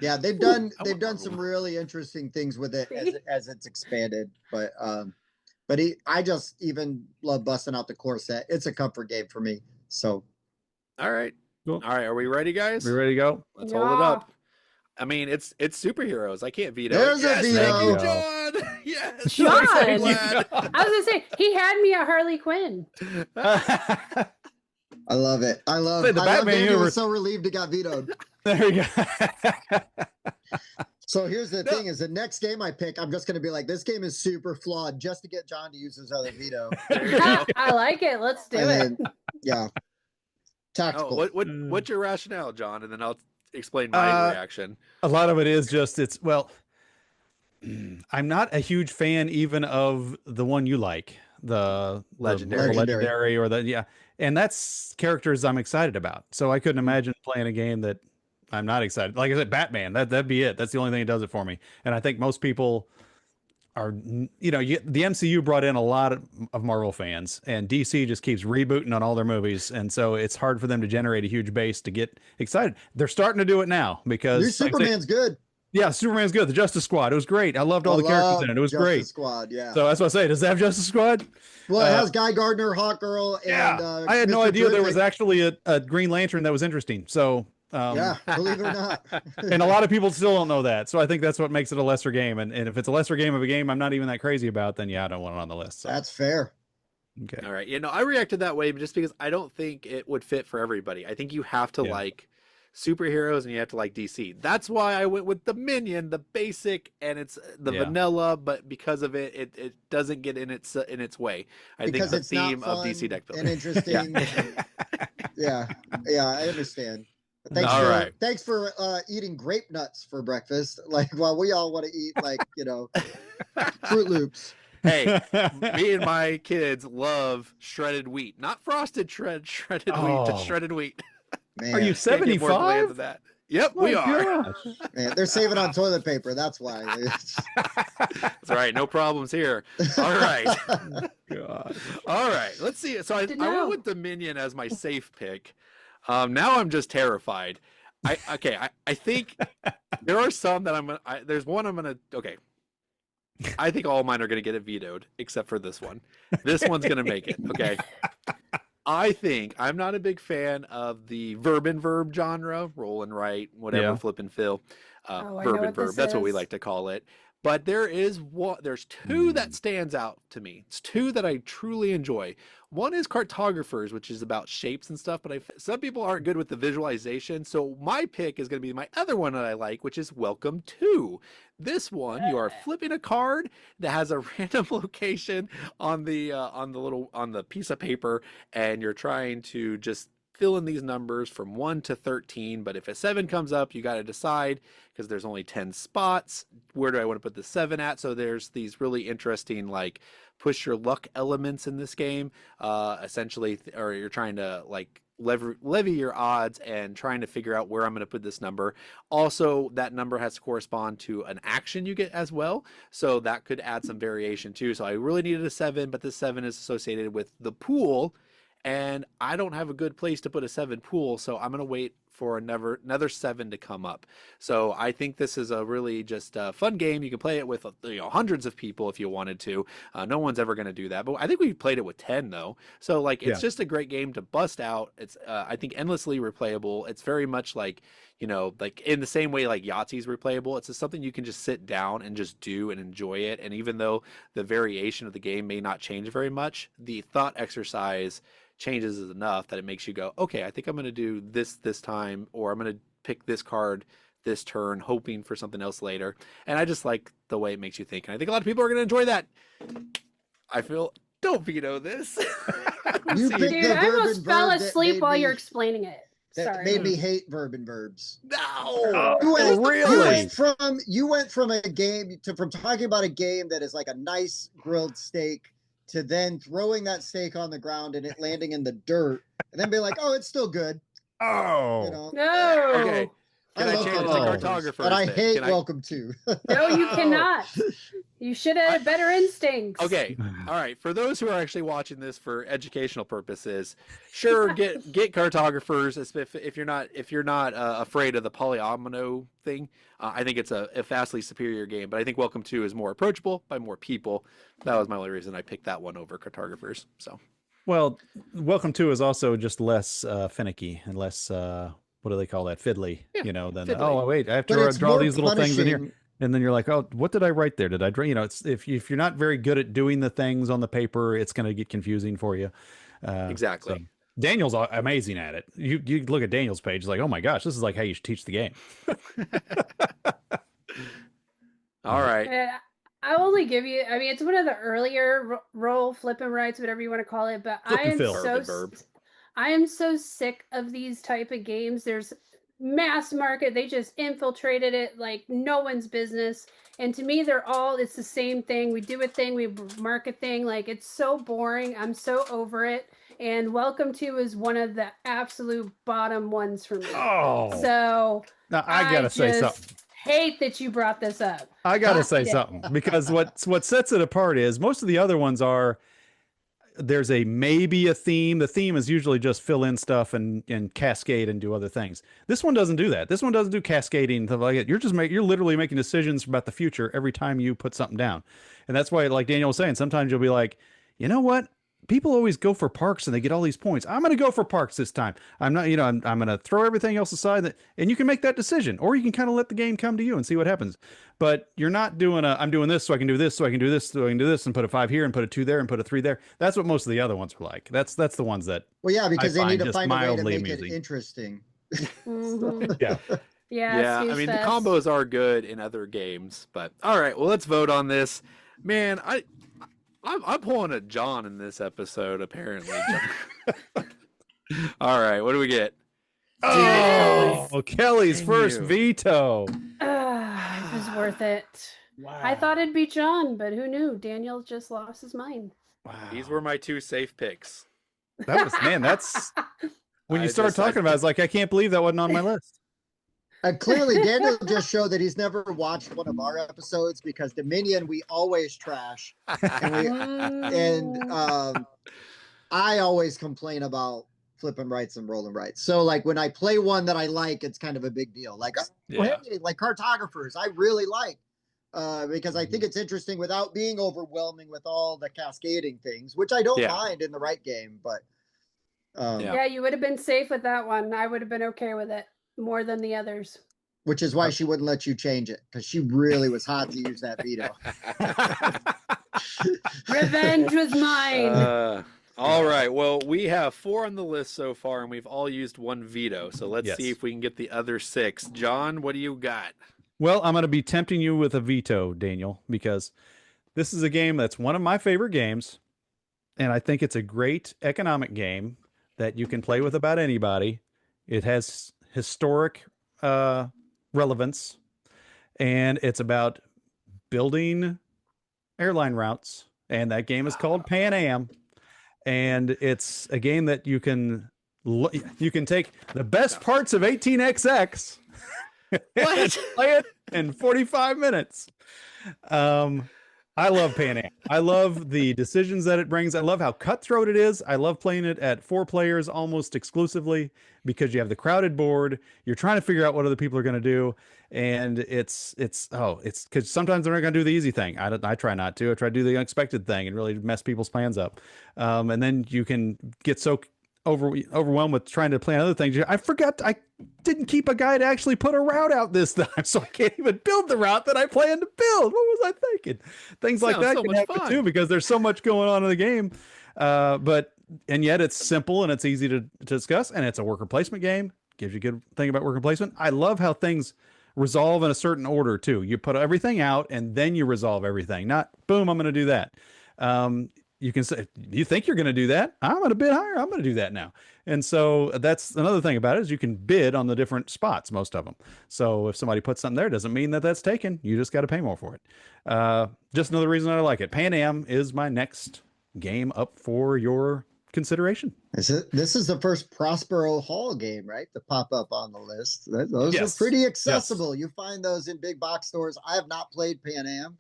Yeah, they've done some really interesting things with it as it's expanded. But I just even love busting out the core set. It's a comfort game for me. So, all right, cool. All right, are we ready, guys? We ready to go? Let's hold it up. I mean, it's superheroes. I can't veto. There's a veto. Thank you, John. Yes, John. I was gonna say he had me at Harley Quinn. I love it. I love the Batman universe. Was so relieved it got vetoed. There you go. So here's the thing: is the next game I pick, I'm just going to be like, this game is super flawed, just to get John to use his other veto. I like it. Let's do it. Yeah. Tactical. What's your rationale, John? And then I'll explain my reaction. A lot of it is just I'm not a huge fan even of the one you like, the legendary or and that's characters I'm excited about. So I couldn't imagine playing a game that I'm not excited. Like I said, Batman, that'd be it. That's the only thing that does it for me. And I think most people are, the MCU brought in a lot of Marvel fans, and DC just keeps rebooting on all their movies. And so it's hard for them to generate a huge base to get excited. They're starting to do it now because New Superman's good. Yeah, Superman's good. The Justice Squad. It was great. I loved all the characters in it. It was Justice great. Squad, yeah. So that's what I say. Does it have Justice Squad? Well, it has Guy Gardner, Hawkgirl, and Yeah. I had no Mr. idea there was Terrific. actually a Green Lantern that was interesting. So Yeah, believe it or not. and a lot of people still don't know that. So I think that's what makes it a lesser game. And if it's a lesser game of a game I'm not even that crazy about, then yeah, I don't want it on the list. So. That's fair. Okay. All right. I reacted that way just because I don't think it would fit for everybody. I think you have to like superheroes and you have to like DC. That's why I went with the Minion, the basic, and it's the vanilla, but because of it, it doesn't get in its way. I think the theme of DC deck building and interesting. yeah, I understand. Thanks for eating grape nuts for breakfast, like while we all want to eat Fruit Loops. Hey, me and my kids love shredded wheat, not frosted shredded wheat, just shredded wheat. Man, are you 75? Yep, we are. Man, they're saving on toilet paper. That's why. That's right. No problems here. All right. God. All right. Let's see. So I went with the Minion as my safe pick. Now I'm just terrified. I think there are some that there's one I'm gonna. Okay. I think all mine are gonna get it vetoed except for this one. This one's gonna make it. Okay. I think I'm not a big fan of the verb and verb genre, roll and write, whatever, flip and fill, verb and verb. That's what we like to call it. But there's two that stands out to me. It's two that I truly enjoy. One is Cartographers, which is about shapes and stuff, but some people aren't good with the visualization. So my pick is going to be my other one that I like, which is Welcome To. This one, you are flipping a card that has a random location on the piece of paper, and you're trying to just fill in these numbers from 1 to 13, but if a 7 comes up, you got to decide, because there's only 10 spots, where do I want to put the 7 at? So there's these really interesting like push your luck elements in this game, essentially, or you're trying to like levy your odds and trying to figure out where I'm going to put this number. Also, that number has to correspond to an action you get as well, so that could add some variation too. So I really needed a 7, but this 7 is associated with the pool, and I don't have a good place to put a 7 pool, so I'm going to wait for another 7 to come up. So I think this is a really just a fun game. You can play it with hundreds of people if you wanted to. No one's ever going to do that, but I think we played it with 10 though. So like it's just a great game to bust out. It's I think endlessly replayable. It's very much like like in the same way like Yahtzee's replayable. It's just something you can just sit down and just do and enjoy it. And even though the variation of the game may not change very much, the thought exercise changes is enough that it makes you go, okay, I think I'm going to do this time, or I'm going to pick this card this turn, hoping for something else later. And I just like the way it makes you think. And I think a lot of people are going to enjoy that. I feel, don't veto this. Dude, I almost fell asleep while you're explaining it. That made me hate verb and verbs. No, really? You went from a game from talking about a game that is like a nice grilled steak to then throwing that steak on the ground and it landing in the dirt, and then be like, "Oh, it's still good." No. Okay. Can I change it to Cartographers? But I hate Welcome To. No, you cannot. You should have better instincts. Okay. All right. For those who are actually watching this for educational purposes, sure, get Cartographers if you're not afraid of the polyomino thing. I think it's a vastly superior game, but I think Welcome To is more approachable by more people. That was my only reason I picked that one over Cartographers. So, well, Welcome To is also just less finicky and less what do they call that? Fiddly, than fiddly. Oh wait, I have to draw these little things in here. And then you're like, oh, what did I write there? Did I draw? It's if you're not very good at doing the things on the paper, it's going to get confusing for you. Exactly. So Daniel's amazing at it. You look at Daniel's page, it's like, oh my gosh, this is like how you should teach the game. All right. I'll only give you. I mean, it's one of the earlier roll, flip and writes, whatever you want to call it. But I am so sick of these type of games. There's mass market. They just infiltrated it like no one's business. And to me, it's the same thing. We do a thing, we mark a thing. Like, it's so boring. I'm so over it. And Welcome To is one of the absolute bottom ones for me. Oh. So now I gotta say something. Hate that you brought this up. I gotta say something, because what sets it apart is most of the other ones are, there's maybe a theme. The theme is usually just fill in stuff and cascade and do other things. This one doesn't do that. This one doesn't do cascading stuff like it. You're literally making decisions about the future every time you put something down. And that's why, like Daniel was saying, sometimes you'll be like, you know what? People always go for parks and they get all these points. I'm going to go for parks this time. I'm not, I'm going to throw everything else aside, and you can make that decision, or you can kind of let the game come to you and see what happens. But you're not doing I'm doing this so I can do this, so I can do this, so I can do this, and put a 5 here and put a 2 there and put a 3 there. That's what most of the other ones are like. That's the ones that, well, yeah, because they need to just find a way to mildly make amusing. it interesting. Mhm. Yeah. Yeah, I mean, the combos are good in other games, but all right, well, let's vote on this. Man, I'm pulling a John in this episode, apparently. All right, what do we get? Oh, Kelly's Dang first you. veto. It was worth it. Wow. I thought it'd be John, but who knew? Daniel just lost his mind. Wow. These were my 2 safe picks. That was, man, that's when you I start just- talking about it, it's like, I can't believe that wasn't on my list. Clearly, Daniel just showed that he's never watched one of our episodes, because Dominion we always trash, and I always complain about flipping rights and rolling rights. So like when I play one that I like, it's kind of a big deal. Like, Yeah. hey, like cartographers, I really like, because I think it's interesting without being overwhelming with all the cascading things, which I don't Yeah. mind in the right game. But Yeah. Yeah, you would have been safe with that one. I would have been okay with it more than the others. which is why she wouldn't let you change it, because she really was hot to use that veto. Revenge was mine. All right. Well, we have 4 on the list so far, and we've all used 1 veto. So let's Yes. see if we can get the other 6. John, what do you got? Well, I'm going to be tempting you with a veto, Daniel, because this is a game that's one of my favorite games, and I think it's a great economic game that you can play with about anybody. It has historic relevance, and it's about building airline routes, and that game is called Pan Am, and it's a game that you can take the best parts of 18XX What? play it in 45 minutes. I love Pan Am. I love the decisions that it brings. I love how cutthroat it is. I love playing it at 4 players almost exclusively, because you have the crowded board. You're trying to figure out what other people are going to do. And it's because sometimes they're not going to do the easy thing. I try not to. I try to do the unexpected thing and really mess people's plans up. And then you can get so overwhelmed with trying to plan other things. I forgot I didn't keep a guy to actually put a route out this time, so I can't even build the route that I planned to build. What was I thinking? Things like Sounds that so can much happen fun. too, because there's so much going on in the game. And yet it's simple and it's easy to discuss, and it's a worker placement game. Gives you a good thing about worker placement. I love how things resolve in a certain order too. You put everything out and then you resolve everything. Not boom, I'm going to do that. You can say, you think you're going to do that? I'm going to bid higher. I'm going to do that now. And so that's another thing about it, is you can bid on the different spots, most of them. So if somebody puts something there, doesn't mean that that's taken. You just got to pay more for it. Just another reason I like it. Pan Am is my next game up for your consideration. This is the first Prospero Hall game, right, to pop up on the list. Those Yes. are pretty accessible. You find those in big box stores. I have not played Pan Am,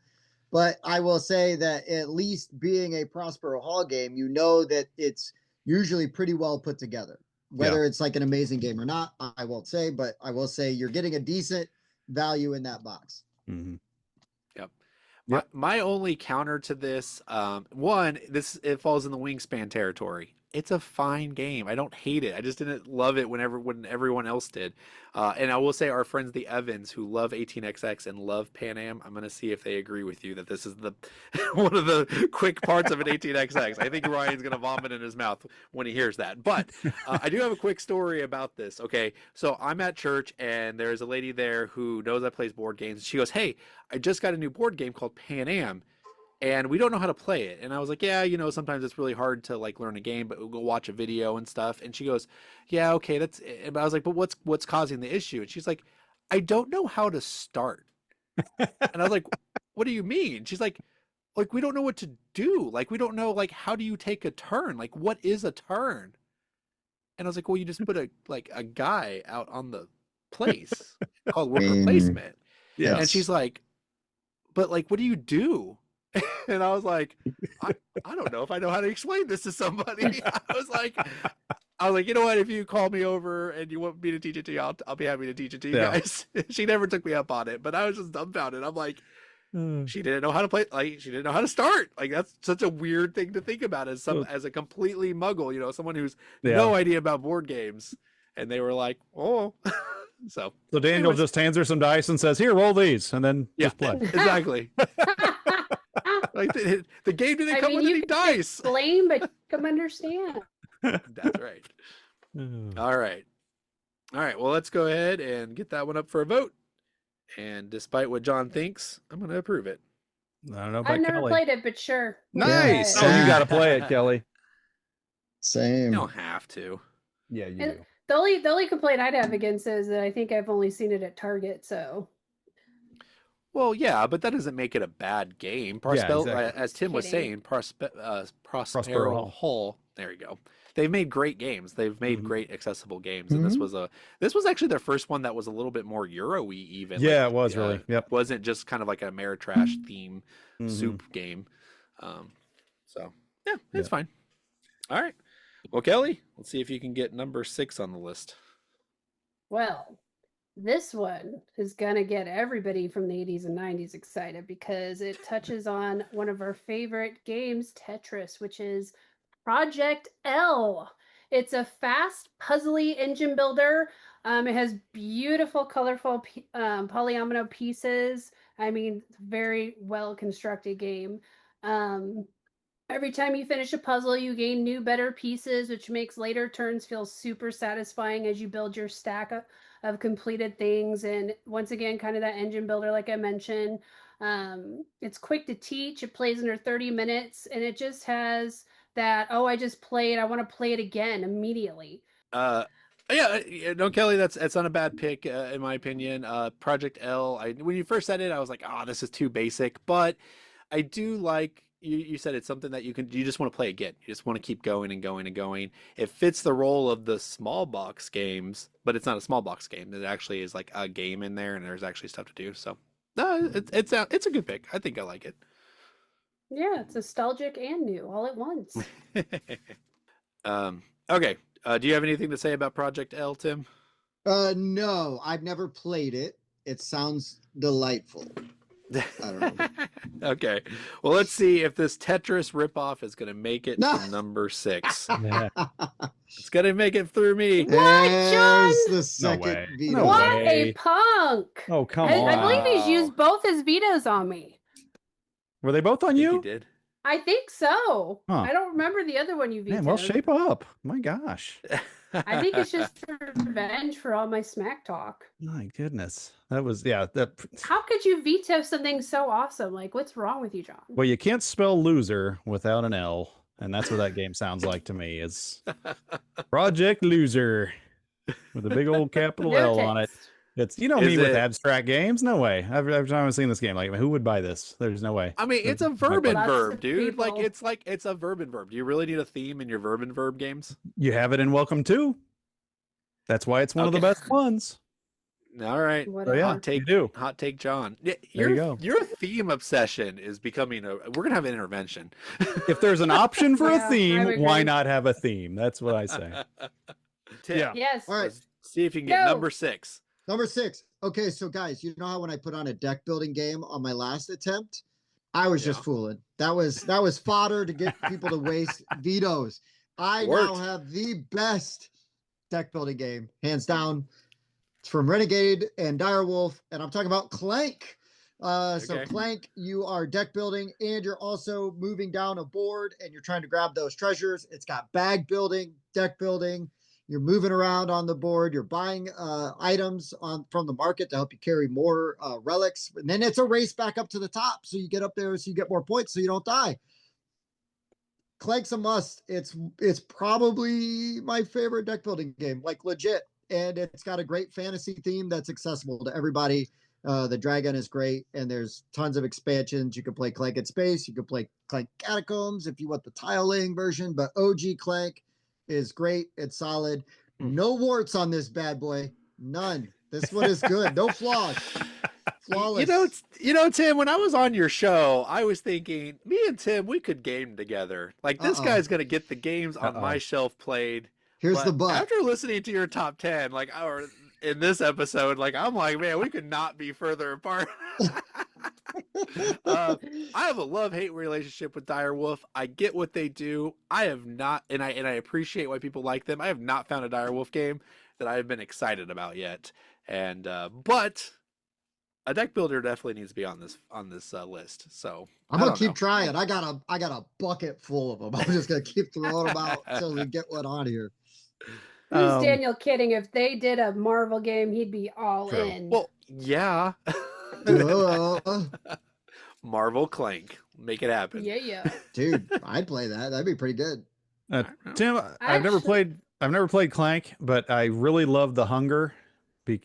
but I will say that at least being a Prospero Hall game, you know that it's usually pretty well put together. Whether it's like an amazing game or not, I won't say, but I will say you're getting a decent value in that box. Mm-hmm. My only counter to this, it falls in the Wingspan territory. It's a fine game. I don't hate it. I just didn't love it when everyone else did. And I will say our friends, the Evans, who love 18XX and love Pan Am, I'm going to see if they agree with you that this is the one of the quick parts of an 18XX. I think Ryan's going to vomit in his mouth when he hears that. But I do have a quick story about this. Okay, so I'm at church, and there's a lady there who knows I plays board games. She goes, "Hey, I just got a new board game called Pan Am, and we don't know how to play it." And I was like, "Yeah, sometimes it's really hard to like learn a game, but we'll go watch a video and stuff." And she goes, "Yeah, okay, that's it." But I was like, "But what's causing the issue?" And she's like, "I don't know how to start." And I was like, "What do you mean?" She's like, we don't know what to do. Like, we don't know, like, how do you take a turn? Like, what is a turn? And I was like, "Well, you just put a guy out on the place called worker placement." Yeah. And she's like, "But like, what do you do?" And I was like, I don't know if I know how to explain this to somebody. I was like, you know what? If you call me over and you want me to teach it to you, I'll be happy to teach it to you guys. She never took me up on it, but I was just dumbfounded. I'm like, she didn't know how to play. Like, she didn't know how to start. Like, that's such a weird thing to think about as a completely muggle, you know, someone who's no idea about board games. And they were like, oh. So Daniel just hands her some dice and says, "Here, roll these," and then just play. Exactly. Like the game didn't come with any dice. Explain, but come understand. That's right. All right. Well, let's go ahead and get that one up for a vote. And despite what John thinks, I'm going to approve it. I don't know. I've never played it, but sure. Nice. Yeah. Oh, you got to play it, Kelly. Same. You don't have to. Yeah, you do. The only complaint I'd have against it is that I think I've only seen it at Target. So. Well, yeah, but that doesn't make it a bad game. Exactly. As Tim was saying, Prospero Hall. There you go. They've made great games. They've made great accessible games, and this was actually their first one that was a little bit more Euro-y even. Yeah, it was really. Yep. Wasn't just kind of like a Ameritrash theme soup game. So yeah, it's fine. All right. Well, Kelly, let's see if you can get number 6 on the list. Well, this one is going to get everybody from the 80s and 90s excited because it touches on one of our favorite games, Tetris, which is Project L. It's a fast, puzzly engine builder. It has beautiful, colorful polyomino pieces. I mean, very well-constructed game. Every time you finish a puzzle, you gain new, better pieces, which makes later turns feel super satisfying as you build your stack of completed things. And once again, kind of that engine builder, like I mentioned. It's quick to teach. It plays under 30 minutes, and it just has that, I just played, I want to play it again immediately. Yeah, no, Kelly, that's not a bad pick in my opinion. Project L, when you first said it, I was like, this is too basic, but I do like you said it's something that you just want to play again. You just want to keep going and going and going. It fits the role of the small box games, but it's not a small box game. It actually is like a game in there, and there's actually stuff to do. So it's a good pick. I think I like it. Yeah, it's nostalgic and new all at once. Okay. Do you have anything to say about Project L, Tim? No, I've never played it. It sounds delightful. I don't know. Okay. Well, let's see if this Tetris ripoff is going to make it to number 6. Yeah. It's going to make it through me. What, John? The second veto. No what way. a punk! Oh, come on. I believe he's used both his vetoes on me. Were they both on you? He did. I think so. Huh. I don't remember the other one you vetoed. Man, well, shape up. My gosh. I think it's just revenge for all my smack talk. My goodness. That was, How could you veto something so awesome? Like, what's wrong with you, John? Well, you can't spell loser without an L. And that's what that game sounds like to me, is Project Loser with a big old capital L on it. It's, me with abstract games. No way. Every time I've seen this game, like, who would buy this? There's no way. I mean, it's a verb and verb, dude. Like, it's a verb and verb. Do you really need a theme in your verb and verb games? You have it in Welcome To. That's why it's one of the best ones. All right. So, yeah, Hot take, John. Yeah, there you go. Your theme obsession is becoming we're gonna have an intervention. If there's an option for a theme, why not have a theme? That's what I say. Tim, Yeah. Yes. All right. let's see if you can get number 6. Number 6. Okay, so guys, you know how when I put on a deck building game on my last attempt, I was just fooling. That was fodder to get people to waste vetoes. I now have the best deck building game, hands down. It's from Renegade and Direwolf, and I'm talking about Clank. So Clank, you are deck building, and you're also moving down a board, and you're trying to grab those treasures. It's got bag building, deck building. You're moving around on the board. You're buying items from the market to help you carry more relics. And then it's a race back up to the top. So you get up there so you get more points so you don't die. Clank's a must. It's probably my favorite deck building game, like legit. And it's got a great fantasy theme that's accessible to everybody. The dragon is great, and there's tons of expansions. You can play Clank in Space. You can play Clank Catacombs if you want the tile laying version, but OG Clank is great. It's solid. No warts on this bad boy. None. This one is good. No flaws. flawless. Tim, when I was on your show, I was thinking, me and Tim, we could game together. Like, this guy's going to get the games on my shelf played. Here's the but. After listening to your top 10, like, or in this episode, like, I'm like, man, we could not be further apart. I have a love-hate relationship with Direwolf. I get what they do. I have not, and I appreciate why people like them. I have not found a Direwolf game that I've been excited about yet. And but a deck builder definitely needs to be on this list. So I'm gonna keep trying. I got a bucket full of them. I'm just gonna keep throwing them out until we get one on here. Who's Daniel kidding? If they did a Marvel game, he'd be all in. Well, yeah. Marvel Clank, make it happen. Yeah. Dude, I'd play that. That'd be pretty good. Tim, I've never played Clank, but I really love the Hunger.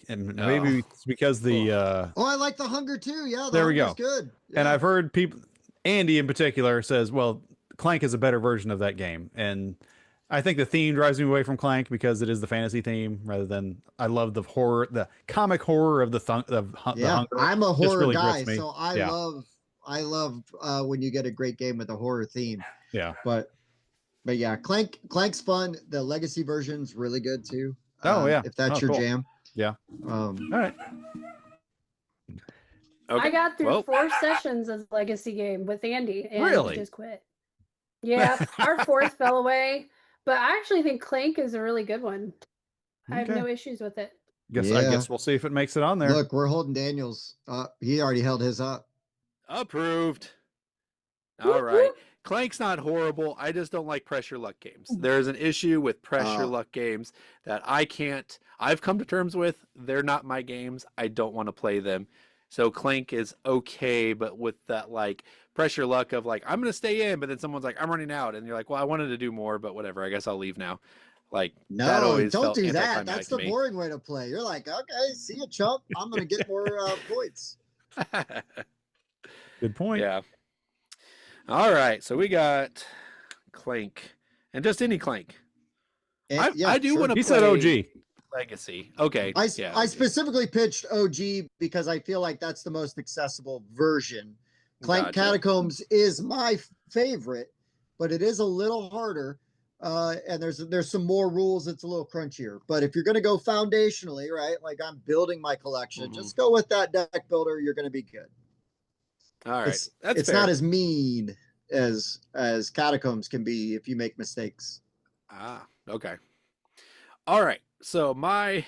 And maybe it's because the I like the Hunger too. Yeah, there we go. Good. Yeah. And I've heard people, Andy in particular, says, well, Clank is a better version of that game. And I think the theme drives me away from Clank because it is the fantasy theme rather than I love the horror, the comic horror of the Hunger. I'm a horror really guy, so I love when you get a great game with a horror theme. Yeah. But yeah, Clank's fun. The legacy version's really good too. If that's your jam. Yeah. All right. Okay. I got through 4 sessions of Legacy game with Andy and really? just quit. Yeah, our 4th fell away, but I actually think Clank is a really good one. I have no issues with it. I guess we'll see if it makes it on there. Look, we're holding Daniel's. He already held his up. Approved. All right. Clank's not horrible. I just don't like pressure luck games. There's an issue with pressure luck games that I've come to terms with. They're not my games. I don't want to play them. So Clank is okay, but with that like pressure luck of like, I'm going to stay in, but then someone's like, I'm running out. And you're like, well, I wanted to do more, but whatever. I guess I'll leave now. Like, no, don't do that. That's the boring way to play. You're like, okay, see you, chump. I'm going to get more points. Good point. Yeah. All right, so we got Clank, and just any Clank. I do want to play. He said OG. Legacy. Okay. I specifically pitched OG because I feel like that's the most accessible version. Clank Catacombs is my favorite, but it is a little harder, and there's some more rules. It's a little crunchier. But if you're going to go foundationally, right, like I'm building my collection, just go with that deck builder. You're going to be good. All right, it's not as mean as Catacombs can be if you make mistakes. Okay. All right. So can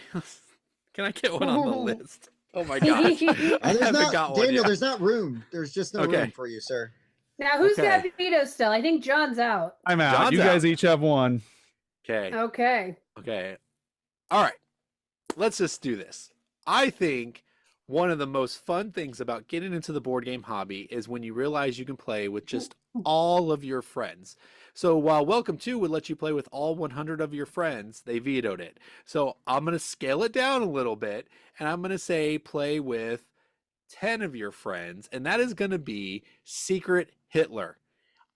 I get one on the list? Oh my gosh. I haven't got one Daniel, yet. there's not room. There's just no room for you, sir. Now who's got veto still? I think John's out. I'm out. You guys each have one. Okay. All right. Let's just do this. I think one of the most fun things about getting into the board game hobby is when you realize you can play with just all of your friends. So while Welcome To would let you play with all 100 of your friends, they vetoed it. So I'm going to scale it down a little bit, and I'm going to say play with 10 of your friends, and that is going to be Secret Hitler.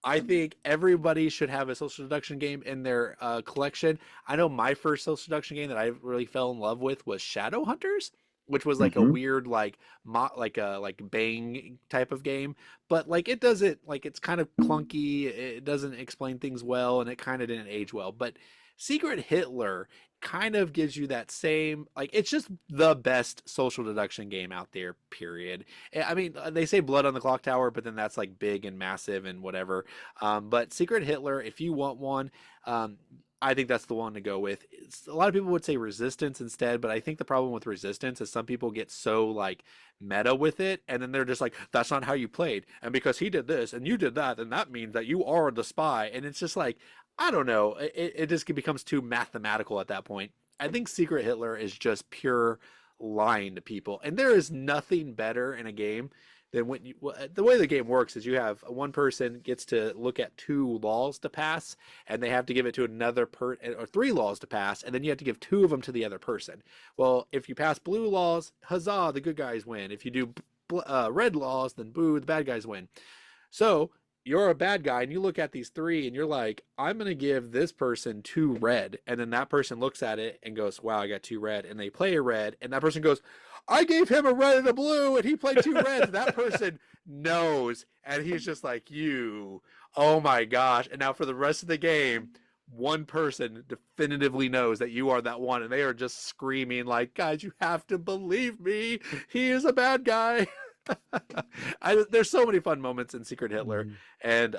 I think everybody should have a social deduction game in their collection. I know my first social deduction game that I really fell in love with was Shadow Hunters, which was like a weird like bang type of game, but like it doesn't, like it's kind of clunky, it doesn't explain things well, and it kind of didn't age well. But Secret Hitler kind of gives you that same, like, it's just the best social deduction game out there, period. I mean, they say Blood on the Clock Tower, but then that's like big and massive and whatever. But Secret Hitler, if you want one, I think that's the one to go with. A lot of people would say Resistance instead, but I think the problem with Resistance is some people get so like meta with it, and then they're just like, that's not how you played, and because he did this and you did that, then that means that you are the spy. And it's just like, I don't know, it just becomes too mathematical at that point. I think Secret Hitler is just pure lying to people, and there is nothing better in a game than when you, the way the game works is you have one person gets to look at 2 laws to pass, and they have to give it to another or 3 laws to pass, and then you have to give 2 of them to the other person. Well, if you pass blue laws, huzzah, the good guys win. If you do red laws, then boo, the bad guys win. So you're a bad guy and you look at these 3 and you're like, I'm going to give this person 2 red. And then that person looks at it and goes, wow, I got 2 red. And they play a red, and that person goes, I gave him a red and a blue, and he played 2 reds. That person knows, and he's just like, you, oh my gosh. And now for the rest of the game, one person definitively knows that you are that one, and they are just screaming like, guys, you have to believe me. He is a bad guy. There's so many fun moments in Secret Hitler. And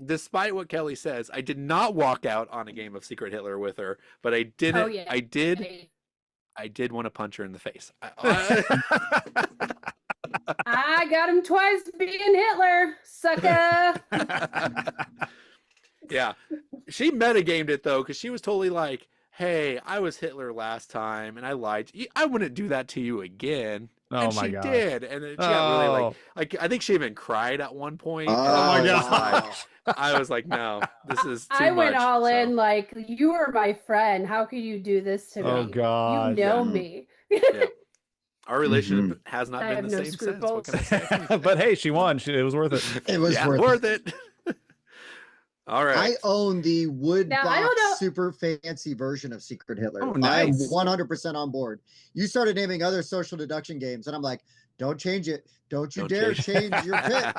despite what Kelly says, I did not walk out on a game of Secret Hitler with her, but I did Oh, yeah. I did want to punch her in the face. I got him twice being Hitler, sucker. Yeah. She metagamed it though, because she was totally like, hey, I was Hitler last time and I lied. I wouldn't do that to you again. Oh and my she God. did. And she got really like I think she even cried at one point. Oh my God. I was like, no, this is too I went much. all in like, you are my friend. How could you do this to me? Oh God. You know Yeah. me. Yeah. Our relationship has not I been have the no same since. What can I say? But hey, she won. It was worth it. It was Yeah, worth it. it. All right. I own the wood Now, box I don't know- super fancy version of Secret Hitler. Oh, I am nice. 100% on board. You started naming other social deduction games, and I'm like, don't change it. Don't you dare change your pick,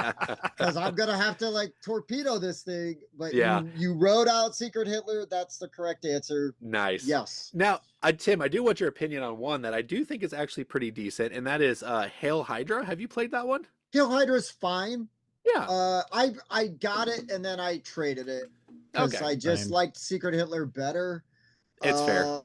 because I'm gonna have to like torpedo this thing. But Yeah. you wrote out Secret Hitler. That's the correct answer. Nice. Yes. Now, Tim, I do want your opinion on one that I do think is actually pretty decent, and that is Hail Hydra. Have you played that one? Hail Hydra's fine. Yeah. I got it and then I traded it because Okay. I just Same. liked Secret Hitler better. It's fair.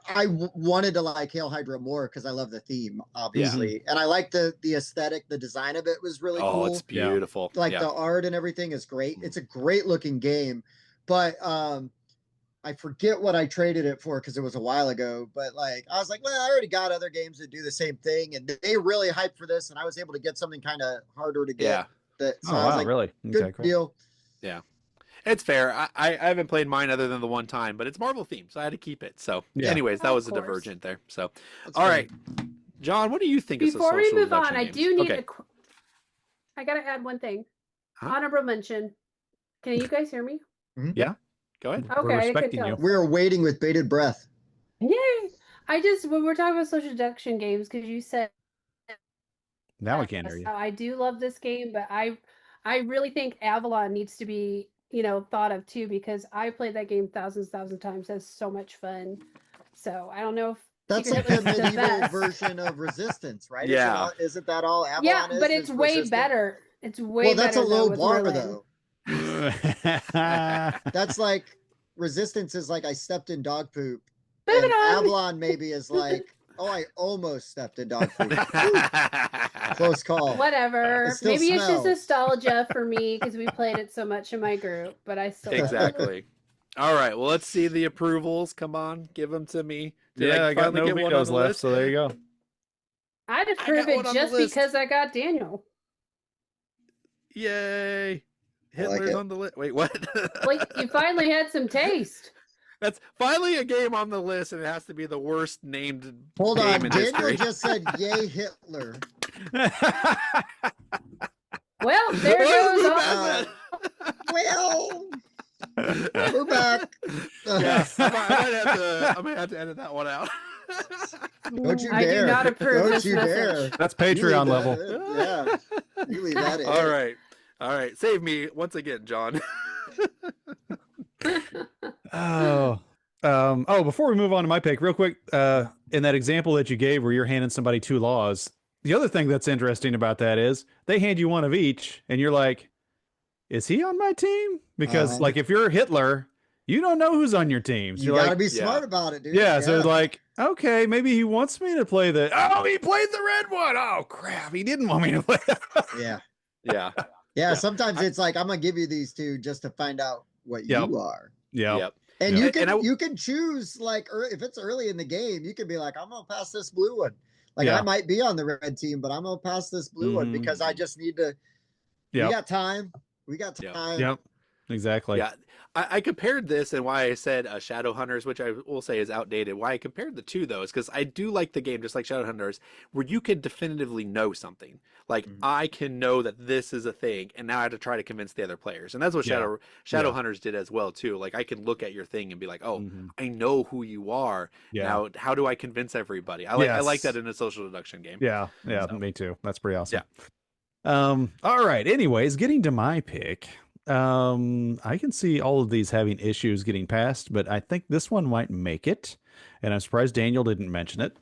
I wanted to like Hail Hydra more because I love the theme, obviously, and I like the aesthetic. The design of it was really Oh, cool. it's beautiful. Like Yeah. the art and everything is great. It's a great looking game, but I forget what I traded it for because it was a while ago. But like I was like, well, I already got other games that do the same thing, and they really hyped for this, and I was able to get something kind of harder to get. Yeah. So Oh I was wow, like, really? good Okay, cool. deal. Yeah. It's fair. I haven't played mine other than the one time, but it's Marvel themed, so I had to keep it. So, Yeah. anyways, that Of was a course. divergent there. So, That's all fine. right, John, what do you think? Before we social move on, deduction I games? do need Okay. I gotta add one thing. Huh? Honorable mention. Can you guys hear me? Go ahead. Okay, We're I couldn't respecting tell. you. We're waiting with bated breath. Yay! When we're talking about social deduction games, because you said Now we can't hear you. I do love this game, but I really think Avalon needs to be, thought of too, because I played that game thousands times. That's so much fun. So I don't know if That's Secret like the Hitler's the medieval best. version of Resistance, right? Yeah. Isn't that all Avalon Yeah, is? but it's is way Resistance? better. It's way Well, that's a better, though, low with bar, Merlin. though. That's like Resistance is like I stepped in dog poop. Moving And on. Avalon maybe is like, oh, I almost stepped in dog poop. Close call. Whatever. It still Maybe it's just smells. nostalgia for me because we played it so much in my group, but I still love it. Exactly. All right. Well, let's see the approvals. Come on, give them to me. Did Yeah, I got finally no get one on vetoes the left, list? so there you go. I'd I approve got it one on the just list. because I got Daniel. Yay! Hitler's it. on the list. Wait, what? Like, you finally had some taste. That's finally a game on the list, and it has to be the worst named Hold game on. in Daniel history. just said, yay, Hitler. Well, there goes Who all. has Well, we're back. Yeah, I might have to edit that one out. Don't you I do dare. not approve Don't this you message. dare. That's You Patreon leave level. that in. Yeah. You leave that in. All right. Save me once again, John. Before we move on to my pick, real quick, in that example that you gave where you're handing somebody 2 laws, the other thing that's interesting about that is they hand you one of each, and you're like, is he on my team? Because like if you're Hitler, you don't know who's on your teams. You You're gotta like, be smart about it, dude. yeah, so like, okay, maybe he wants me to play the. Oh, he played the red one. Oh crap, he didn't want me to play that. Yeah. Yeah. Yeah. Sometimes it's like, I'm gonna give you these 2 just to find out what Yep. you are. Yeah. Yep. And Yeah. you can choose like if it's early in the game, you can be like, I'm gonna pass this blue one. Like Yeah. I might be on the red team, but I'm gonna pass this blue one Mhm. because I just need to. Yep. We got time. We got Yep. time. Yep. exactly. Yeah, I compared this, and why I said Shadowhunters, which I will say is outdated. Why I compared the two, though, is because I do like the game, just like Shadowhunters, where you can definitively know something. Like, Mhm. I can know that this is a thing, and now I have to try to convince the other players. And that's what Yeah. Shadowhunters did as well, too. Like, I can look at your thing and be like, oh, Mhm. I know who you are. Yeah. Now, how do I convince everybody? I like that Yes. in a social deduction game. Yeah. Yeah. So, Me too. That's pretty awesome. yeah. All right. Anyways, getting to my pick. I can see all of these having issues getting past, but I think this one might make it. And I'm surprised Daniel didn't mention it.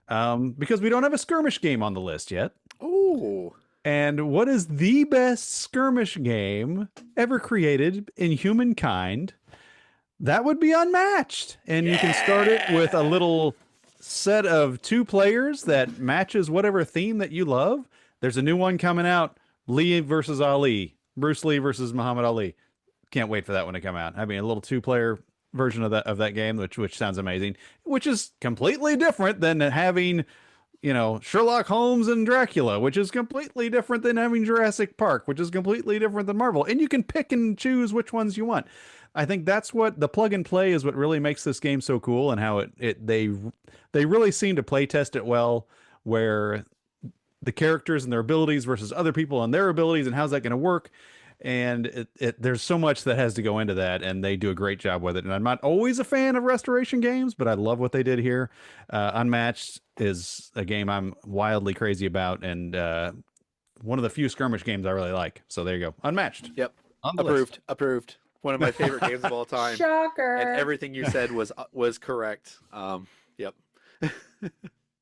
Because we don't have a skirmish game on the list yet. Oh. And what is the best skirmish game ever created in humankind? That would be Unmatched. And you can start it with a little set of 2 players that matches whatever theme that you love. There's a new one coming out, Lee versus Ali, Bruce Lee versus Muhammad Ali. Can't wait for that one to come out. I mean, a little 2-player version of that game, which sounds amazing, which is completely different than having, Sherlock Holmes and Dracula, which is completely different than having Jurassic Park, which is completely different than Marvel. And you can pick and choose which ones you want. I think that's what the plug and play is, what really makes this game so cool, and how they really seem to play test it well, where the characters and their abilities versus other people and their abilities, and how's that going to work. And there's so much that has to go into that, and they do a great job with it. And I'm not always a fan of restoration games, but I love what they did here. Unmatched is a game I'm wildly crazy about, and one of the few skirmish games I really like. So there you go. Unmatched. Yep. On the Approved. list. Approved. One of my favorite games of all time. Shocker. And everything you said was correct. Yep.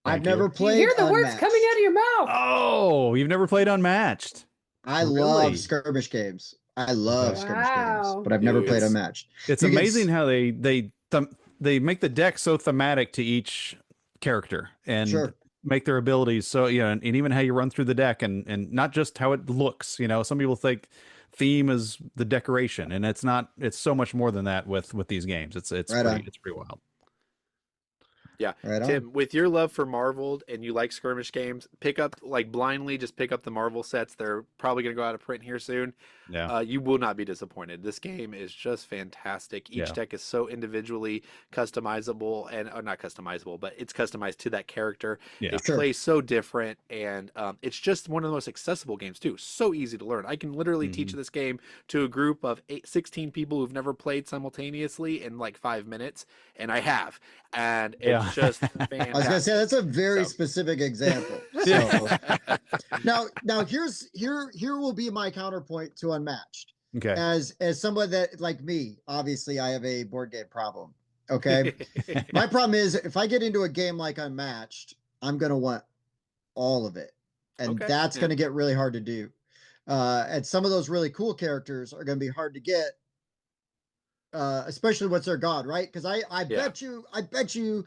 I've never you played. hear the words Unmatched. coming out of your mouth. Oh, you've never played Unmatched? I Really? love skirmish games. I love skirmish games, Wow. but I've never played It's- Unmatched. It's You can amazing how they make the deck so thematic to each character and Sure. make their abilities so, and even how you run through the deck, and not just how it looks. Some people think theme is the decoration, and it's not. It's so much more than that with these games. It's Right pretty on. it's pretty wild. Yeah. Right on. Tim, with your love for Marvel and you like skirmish games, pick up, like, blindly, just pick up the Marvel sets. They're probably going to go out of print here soon. Yeah. You will not be disappointed. This game is just fantastic. Each Yeah. deck is so individually customizable, and or not customizable, but it's customized to that character. Yeah. They Sure. play so different, and it's just one of the most accessible games too. So easy to learn. I can literally teach this game to a group of 16 people who've never played simultaneously in like 5 minutes, and I have, and it's Yeah. just I was gonna fantastic. say that's a very So- specific example. So now here will be my counterpoint to Unmatched. Okay. As someone that, like me, obviously I have a board game problem. Okay. My problem is, if I get into a game like Unmatched, I'm gonna want all of it. And Okay, that's yeah. gonna get really hard to do. And some of those really cool characters are gonna be hard to get. Especially once they're gone, right? Because I bet you,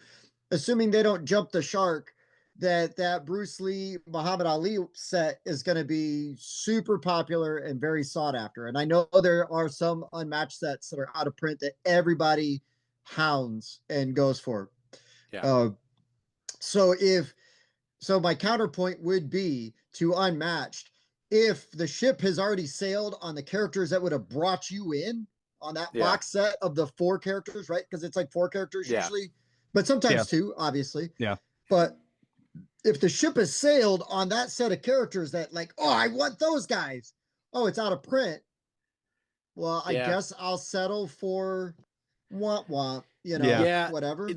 assuming they don't jump the shark, that Bruce Lee Muhammad Ali set is going to be super popular and very sought after. And I know there are some Unmatched sets that are out of print that everybody hounds and goes for. Yeah. So my counterpoint would be to Unmatched. If the ship has already sailed on the characters that would have brought you in on that Yeah. box set of the 4 characters, right? Because it's like 4 characters Yeah. usually, but sometimes Yeah. 2, obviously. Yeah. But if the ship has sailed on that set of characters that, like, oh, I want those guys. Oh, it's out of print. Well, I Yeah. guess I'll settle for womp, Yeah. whatever.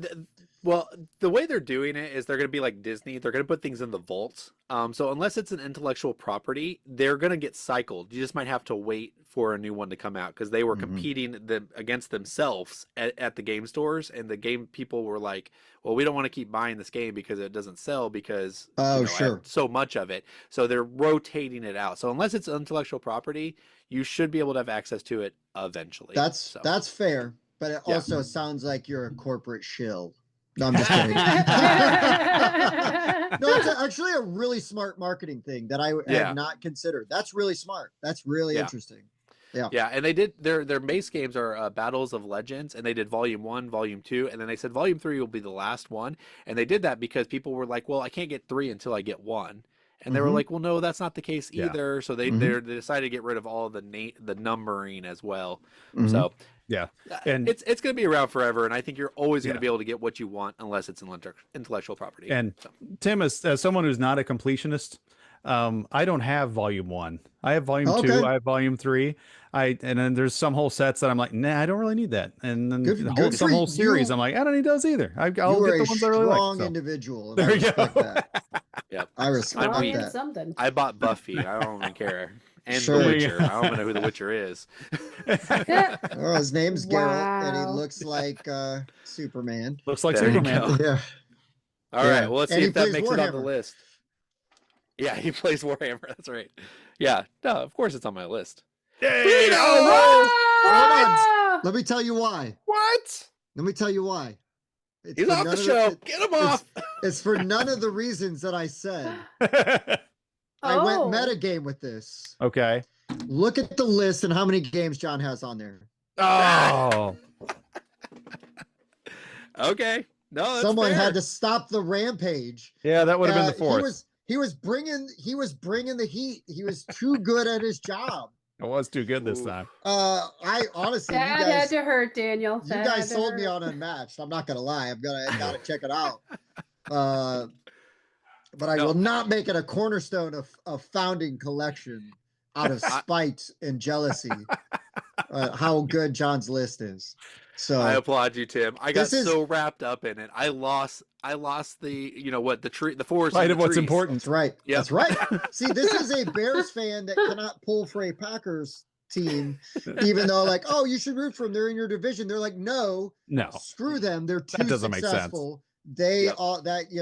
Well, the way they're doing it is they're going to be like Disney. They're going to put things in the vault. So unless it's an intellectual property, they're going to get cycled. You just might have to wait for a new one to come out, because they were competing against themselves at the game stores, and the game people were like, well, we don't want to keep buying this game because it doesn't sell, because Oh, I have sure. so much of it. So they're rotating it out. So unless it's intellectual property, you should be able to have access to it eventually. That's fair, but it Yeah. also sounds like you're a corporate shill. No, I'm just kidding. No, it's actually a really smart marketing thing that I Yeah. had not considered. That's really smart. That's really Yeah. interesting. Yeah. Yeah, and they did their base games are Battles of Legends, and they did Volume 1, Volume 2, and then they said Volume 3 will be the last one. And they did that because people were like, well, I can't get 3 until I get 1. And they were like, well, no, that's not the case Yeah. either. So they decided to get rid of all the numbering as well. So yeah, and it's going to be around forever. And I think you're always going to be able to get what you want unless it's intellectual property. And Tim, as someone who's not a completionist, I don't have volume 1. I have volume 2. I have volume 3. And then there's some whole sets that I'm like, nah, I don't really need that. And then some whole series, I'm like, I don't need those either. I'll get the ones I really like. Strong individual. And there you go. That. Yep. I respect that. Something. I bought Buffy. I don't even care. And Sure. The Witcher. I don't even know who the Witcher is. Oh, his name's Geralt, and he looks like Superman. Looks like There you Superman. go. Yeah. All right. Well, let's And see he if that plays makes it on the Warhammer. list. Yeah, he plays Warhammer. That's right. Yeah. No, of course it's on my list. Yay! Hold Ah! on. Let me tell you why. What? Let me tell you why. It's He's for off none the of show. Get him off. It's for none of the reasons that I said. Okay. I went metagame with this. Look at the list and how many games John has on there. Oh. Okay. No, that's Someone fair. had to stop the rampage. Yeah, that would have been the fourth. He was bringing the heat. He was too good at his job. It was too good this time. I honestly, That had to hurt, Daniel. You guys sold me on Unmatched. I'm not gonna lie. I gotta check it out. But I will not make it a cornerstone of founding collection out of spite and jealousy. How good John's list is. So I applaud you, Tim. I got so wrapped up in it. I lost the forest. Right of what's important. That's right. Yep. That's right. See, this is a Bears fan that cannot pull for a Packers team, even though you should root for them. They're in your division. They're like, no, screw them. They're too successful. They all that,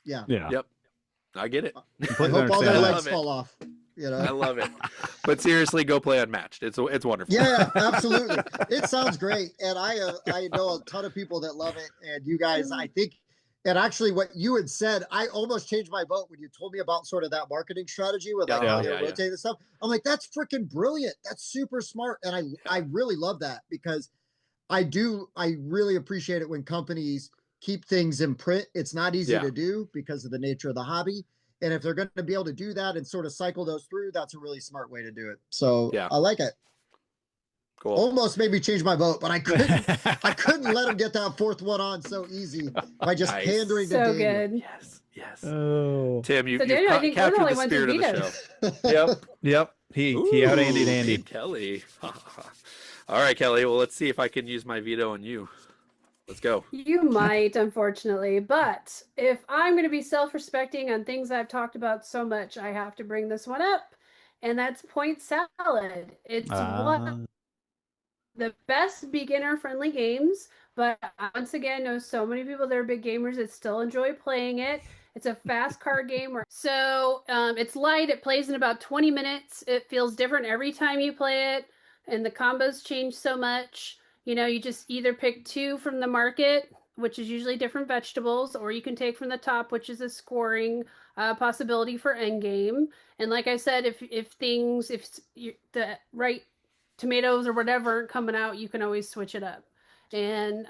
yeah. Yep. I get it. I hope all their legs fall off. I love it. But seriously, go play Unmatched. It's wonderful. Yeah, absolutely. It sounds great. And I know a ton of people that love it. And you guys, I think, and actually what you had said, I almost changed my vote when you told me about sort of that marketing strategy with how they're rotating stuff. I'm like, that's freaking brilliant. That's super smart. And I really love that because I really appreciate it when companies keep things in print. It's not easy to do because of the nature of the hobby. And if they're going to be able to do that and sort of cycle those through, that's a really smart way to do it. So I like it. Cool. Almost made me change my vote, but I couldn't let him get that fourth one on so easy by just pandering to Daniel. Good. Yes. Oh, Tim, you Daniel, captured the spirit of the show. Yep. He out Andy. Kelly. All right, Kelly. Well, let's see if I can use my veto on you. Let's go. You might, unfortunately, but if I'm going to be self-respecting on things I've talked about so much, I have to bring this one up, and that's Point Salad. It's one of the best beginner-friendly games, but once again, know so many people that are big gamers that still enjoy playing it. It's a fast card game. So it's light. It plays in about 20 minutes. It feels different every time you play it, and the combos change so much. You just either pick 2 from the market, which is usually different vegetables, or you can take from the top, which is a scoring possibility for endgame. And like I said, if the right tomatoes or whatever aren't coming out, you can always switch it up. And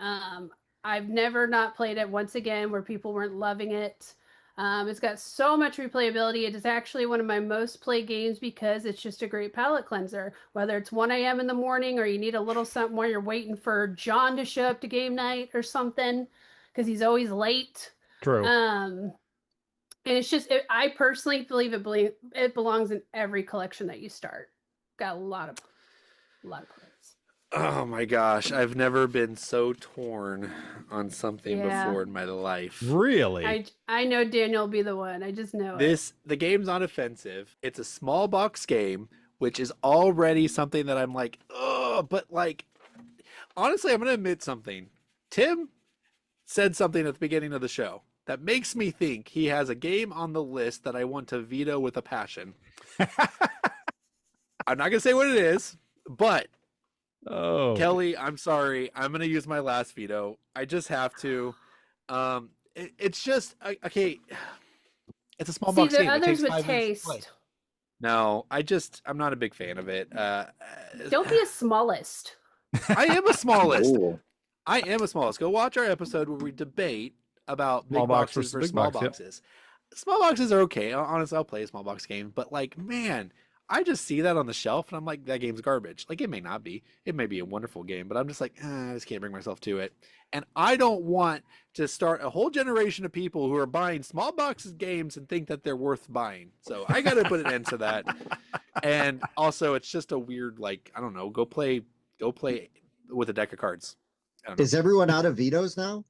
I've never not played it once again where people weren't loving it. It's got so much replayability. It is actually one of my most played games because it's just a great palate cleanser. Whether it's 1 a.m. in the morning or you need a little something while you're waiting for John to show up to game night or something because he's always late. True. And it's just, I personally believe it belongs in every collection that you start. Got a lot of points. Oh my gosh, I've never been so torn on something before in my life. Really? I know Daniel will be the one. I just know the game's not offensive. It's a small box game, which is already something that I'm like, oh, but honestly, I'm going to admit something. Tim said something at the beginning of the show that makes me think he has a game on the list that I want to veto with a passion. I'm not going to say what it is, but Kelly, I'm sorry. I'm going to use my last veto. I just have to. It's just, okay. It's a small box game. The others with with taste. No, I'm not a big fan of it. Don't be a smallest. I am a smallest. I am a smallest. Go watch our episode where we debate about big boxes versus small boxes. small boxes are okay. Honestly, I'll play a small box game, but like, man, I just see that on the shelf and I'm like, that game's garbage. Like, it may not be. It may be a wonderful game, but I'm just like, I just can't bring myself to it. And I don't want to start a whole generation of people who are buying small boxes games and think that they're worth buying. So I got to put an end to that. And also, it's just a weird, like, I don't know, go play with a deck of cards. Is everyone out of vetoes now?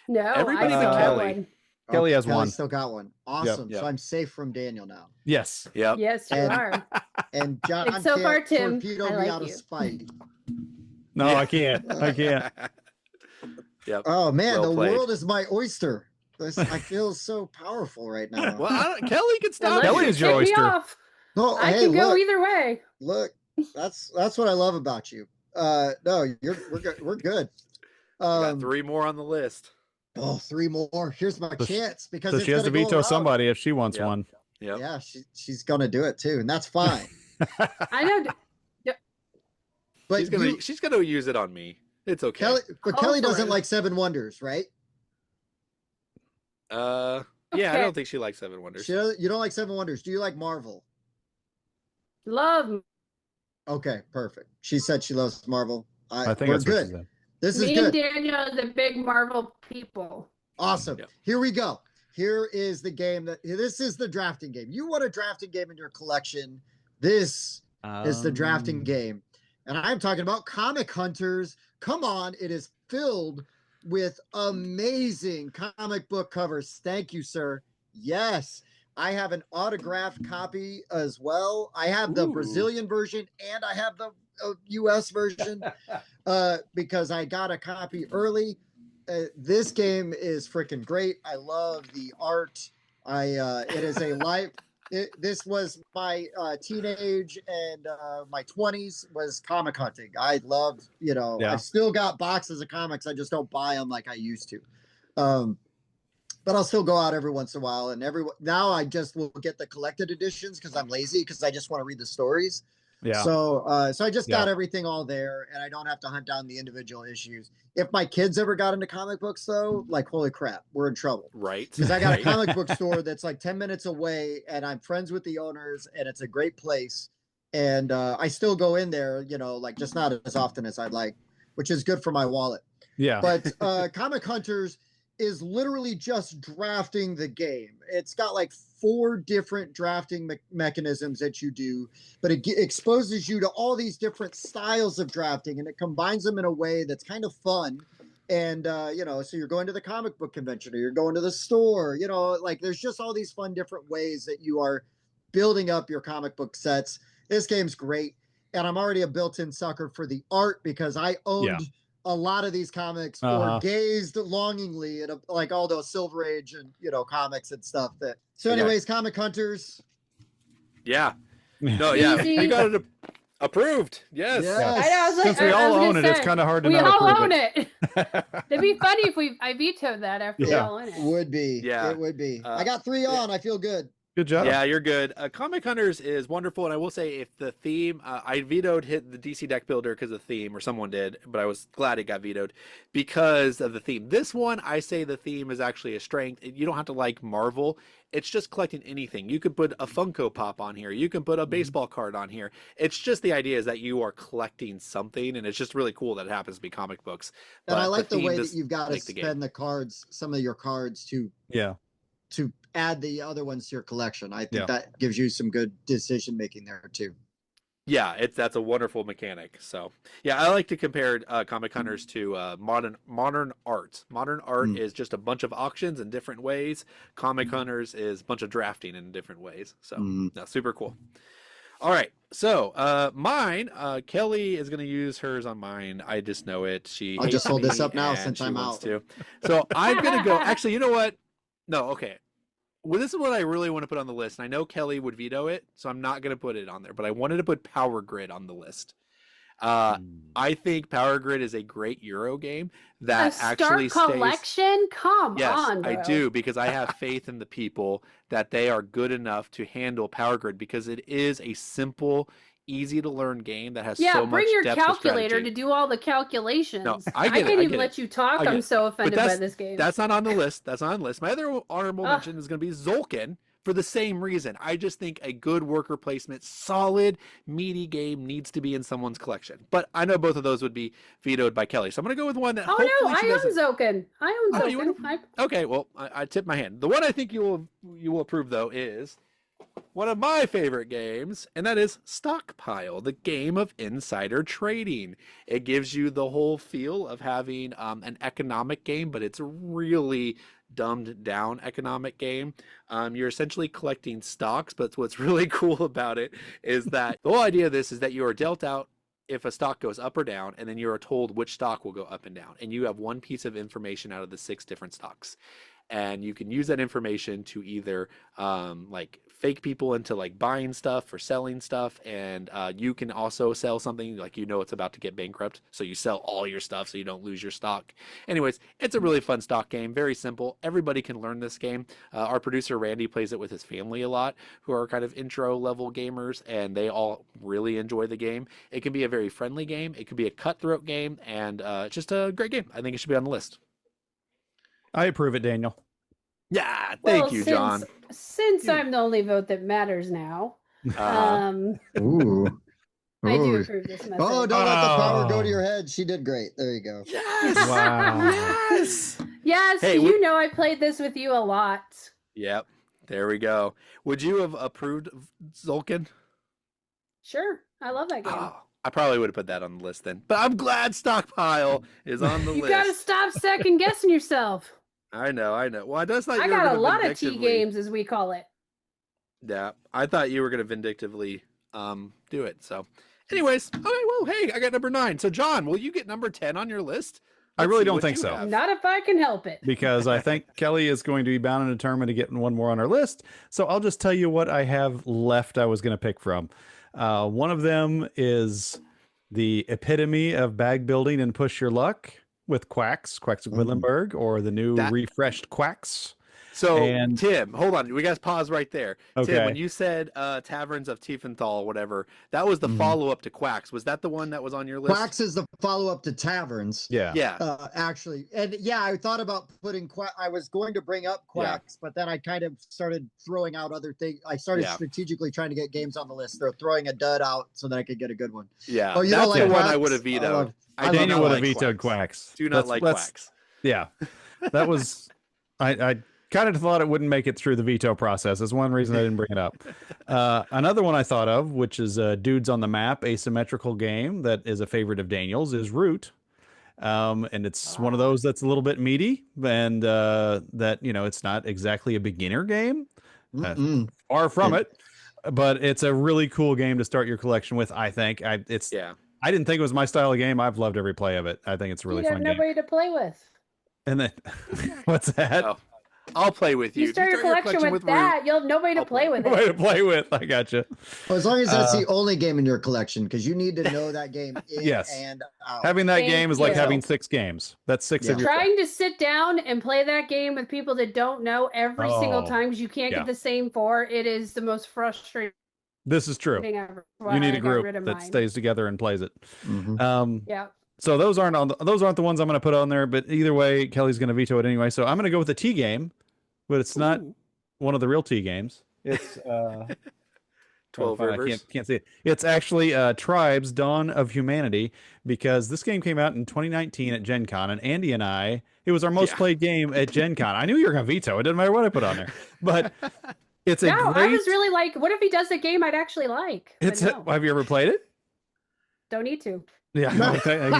No, Everybody I but still Kelly. one. Kelly has Kelly one. still got one. Awesome. Yep. So I'm safe from Daniel now. Yes. Yep. Yes, you And- are. And John And so far, can't Tim, torpedo I me like out of you. spite. No, I can't. I can't. Yep. Oh man, Well the played. world is my oyster. I feel so powerful right now. Well, Kelly can stop. Unless Kelly you is your kick me oyster. off, No, I hey, can go look, either way. look. That's what I love about you. No, we're good. We're good. We got 3 more on the list. Oh, 3 more. Here's my So she- chance because So it's she has to gonna go veto around. somebody if she wants Yep. one. Yep. Yeah, she's gonna do it too, and that's fine. I know. But She's gonna use it on me. It's okay. Kelly doesn't Hopefully. like 7 Wonders, right? Yeah, I Okay. don't think she likes 7 Wonders. You don't like 7 Wonders. Do you like Marvel? Love Okay, perfect. She said she loves Marvel. I think we're that's what she good. said. This is me good. and Daniel are the big Marvel people. Awesome. Yep. Here we go. Here is the game this is the drafting game. You want a drafting game in your collection. This is the drafting game. And I'm talking about Comic Hunters. Come on, it is filled with amazing comic book covers. Thank you, sir. Yes. I have an autographed copy as well. I have the Ooh. Brazilian version and I have the US version because I got a copy early. This game is freaking great. I love the art. It is a life. This was my teenage and my 20s was comic hunting. I loved, Yeah. I've still got boxes of comics. I just don't buy them like I used to. But I'll still go out every once in a while. And now I just will get the collected editions because I'm lazy because I just want to read the stories. Yeah. So I just Yeah. got everything all there, and I don't have to hunt down the individual issues. If my kids ever got into comic books, though, like holy crap, we're in trouble. Right. Because I got a Right. comic book store that's like 10 minutes away, and I'm friends with the owners, and it's a great place. And I still go in there, like just not as often as I'd like, which is good for my wallet. Yeah. But Comic Hunters is literally just drafting the game. It's got like 4 different drafting mechanisms that you do, but it exposes you to all these different styles of drafting, and it combines them in a way that's kind of fun. And so you're going to the comic book convention or you're going to the store, like there's just all these fun different ways that you are building up your comic book sets. This game's great, and I'm already a built-in sucker for the art because I owned a lot of these comics or gazed longingly at like all those Silver Age and comics and stuff. So anyways, Comic Hunters. Yeah. No, yeah. Easy. You got it approved. Yes. Yes. I know. I was like, Since we I all was gonna own it, it's say, kind of hard to we not all approve own it. it. It'd be funny if I vetoed that after we Yeah. all own it. Would be. Yeah. It would be. I got 3 on. I feel good. Good job. Yeah, you're good. Comic Hunters is wonderful, and I will say if the theme, I vetoed hit the DC Deck Builder because of the theme, or someone did, but I was glad it got vetoed because of the theme. This one, I say the theme is actually a strength. You don't have to like Marvel. It's just collecting anything. You could put a Funko Pop on here. You can put a baseball card on here. It's just the idea is that you are collecting something, and it's just really cool that it happens to be comic books. And But I like the theme way does that you've got to make the game. spend the cards, some of your cards to add the other ones to your collection. I think that gives you some good decision making there too. Yeah, that's a wonderful mechanic. So yeah, I like to compare Comic Hunters to modern art. Modern art is just a bunch of auctions in different ways. Comic Hunters is a bunch of drafting in different ways. So super cool. All right, so mine, Kelly is going to use hers on mine. I just know it. She. I'll just hates hold this me up now and since she I'm wants out. to. So I'm going to go. Actually, you know what? No, okay. Well, this is what I really want to put on the list. And I know Kelly would veto it, so I'm not going to put it on there. But I wanted to put Power Grid on the list. I think Power Grid is a great Euro game that actually Start stays. collection? Come Yes, on, bro. I do, because I have faith in the people that they are good enough to handle Power Grid because it is a simple, easy to learn game that has Yeah, so much bring your depth of calculator strategy. to do all the calculations. No, I I get it. can't I even get let it. you talk. I get I'm it. so But offended by this game. that's not on the list. That's not on the list. My other honorable Ugh. mention is going to be Zolkin for the same reason. I just think a good worker placement, solid, meaty game needs to be in someone's collection. But I know both of those would be vetoed by Kelly. So I'm going to go with one that Oh hopefully no, she I doesn't. own Zoken. I own Oh, you Zoken. wanna- Okay, well, I tip my hand. The one I think you will approve, though, is one of my favorite games, and that is Stockpile, the game of insider trading. It gives you the whole feel of having an economic game, but it's a really dumbed down economic game. You're essentially collecting stocks, but what's really cool about it is that the whole idea of this is that you are dealt out if a stock goes up or down, and then you are told which stock will go up and down. And you have one piece of information out of the 6 different stocks. And you can use that information to either like fake people into like buying stuff or selling stuff, and you can also sell something like it's about to get bankrupt, so you sell all your stuff so you don't lose your stock. Anyways, it's a really fun stock game, very simple. Everybody can learn this game. Our producer Randy plays it with his family a lot, who are kind of intro level gamers, and they all really enjoy the game. It can be a very friendly game, it could be a cutthroat game, and just a great game. I think it should be on the list. I approve it, Daniel. Yeah, thank you, John. Since I'm the only vote that matters now, Ooh. I do Ooh. approve this message. Oh, don't let the power go to your head. She did great. There you go. Yes. Wow. Yes. Yes, Hey, you know I played this with you a lot. Yep. There we go. Would you have approved Zolkin? Sure, I love that game. Oh, I probably would have put that on the list then. But I'm glad Stockpile is on the You list. gotta stop second guessing yourself. I know. Well, I just thought I you were got a gonna lot of T vindictively... games, as we call it. Yeah, I thought you were going to vindictively do it. So, anyways, okay. Well, hey, I got number 9. So, John, will you get number 10 on your list? I Let's really see don't what think you so. have. Not if I can help it. Because I think Kelly is going to be bound and determined to get one more on our list. So I'll just tell you what I have left I was going to pick from. One of them is the epitome of bag building and push your luck with Quacks of Quedlinburg, or the new refreshed Quacks. So, And Tim, hold on. We got to pause right there. Okay. Tim, when you said Taverns of Tiefenthal or whatever, that was the follow-up to Quacks. Was that the one that was on your list? Quacks is the follow-up to Taverns. yeah. Yeah. Actually. And yeah, I thought about putting I was going to bring up Quacks, but then I kind of started throwing out other things. I started strategically trying to get games on the list. They're throwing a dud out so that I could get a good one. Yeah. Oh, you that's don't like the one Quacks? I would have vetoed. I do Daniel not would have like vetoed Quacks. Do not like Quacks. Yeah. That was... I kind of thought it wouldn't make it through the veto process. That's one reason I didn't bring it up. Another one I thought of, which is Dudes on the Map, asymmetrical game that is a favorite of Daniel's, is Root. And it's one of those that's a little bit meaty, and that, it's not exactly a beginner game. Far from it. But it's a really cool game to start your collection with, I think. I didn't think it was my style of game. I've loved every play of it. I think it's a really fun game. You have nobody to play with. And then, what's that? Oh, I'll play with you. You start your collection with that, you'll have nobody to play with. Nobody to play with. I gotcha. Well, as long as that's the only game in your collection, because you need to know that game in and out. Having that Thank game is you. like having 6 games. That's 6 of your... Trying to sit down and play that game with people that don't know every single time, because you can't get the same 4. It is the most frustrating. This is true. You need a group that stays together and plays it. Yeah. So those aren't the ones I'm going to put on there, but either way, Kelly's going to veto it anyway. So I'm going to go with the T game, but it's not one of the real T games. It's 12 Rivers. I can't see it. It's actually Tribes: Dawn of Humanity, because this game came out in 2019 at Gen Con, and Andy and I, it was our most played game at Gen Con. I knew you were going to veto it. It didn't matter what I put on there, but it's a great... I was really like, what if he does a game I'd actually like? Have you ever played it? Don't need to. Yeah, okay.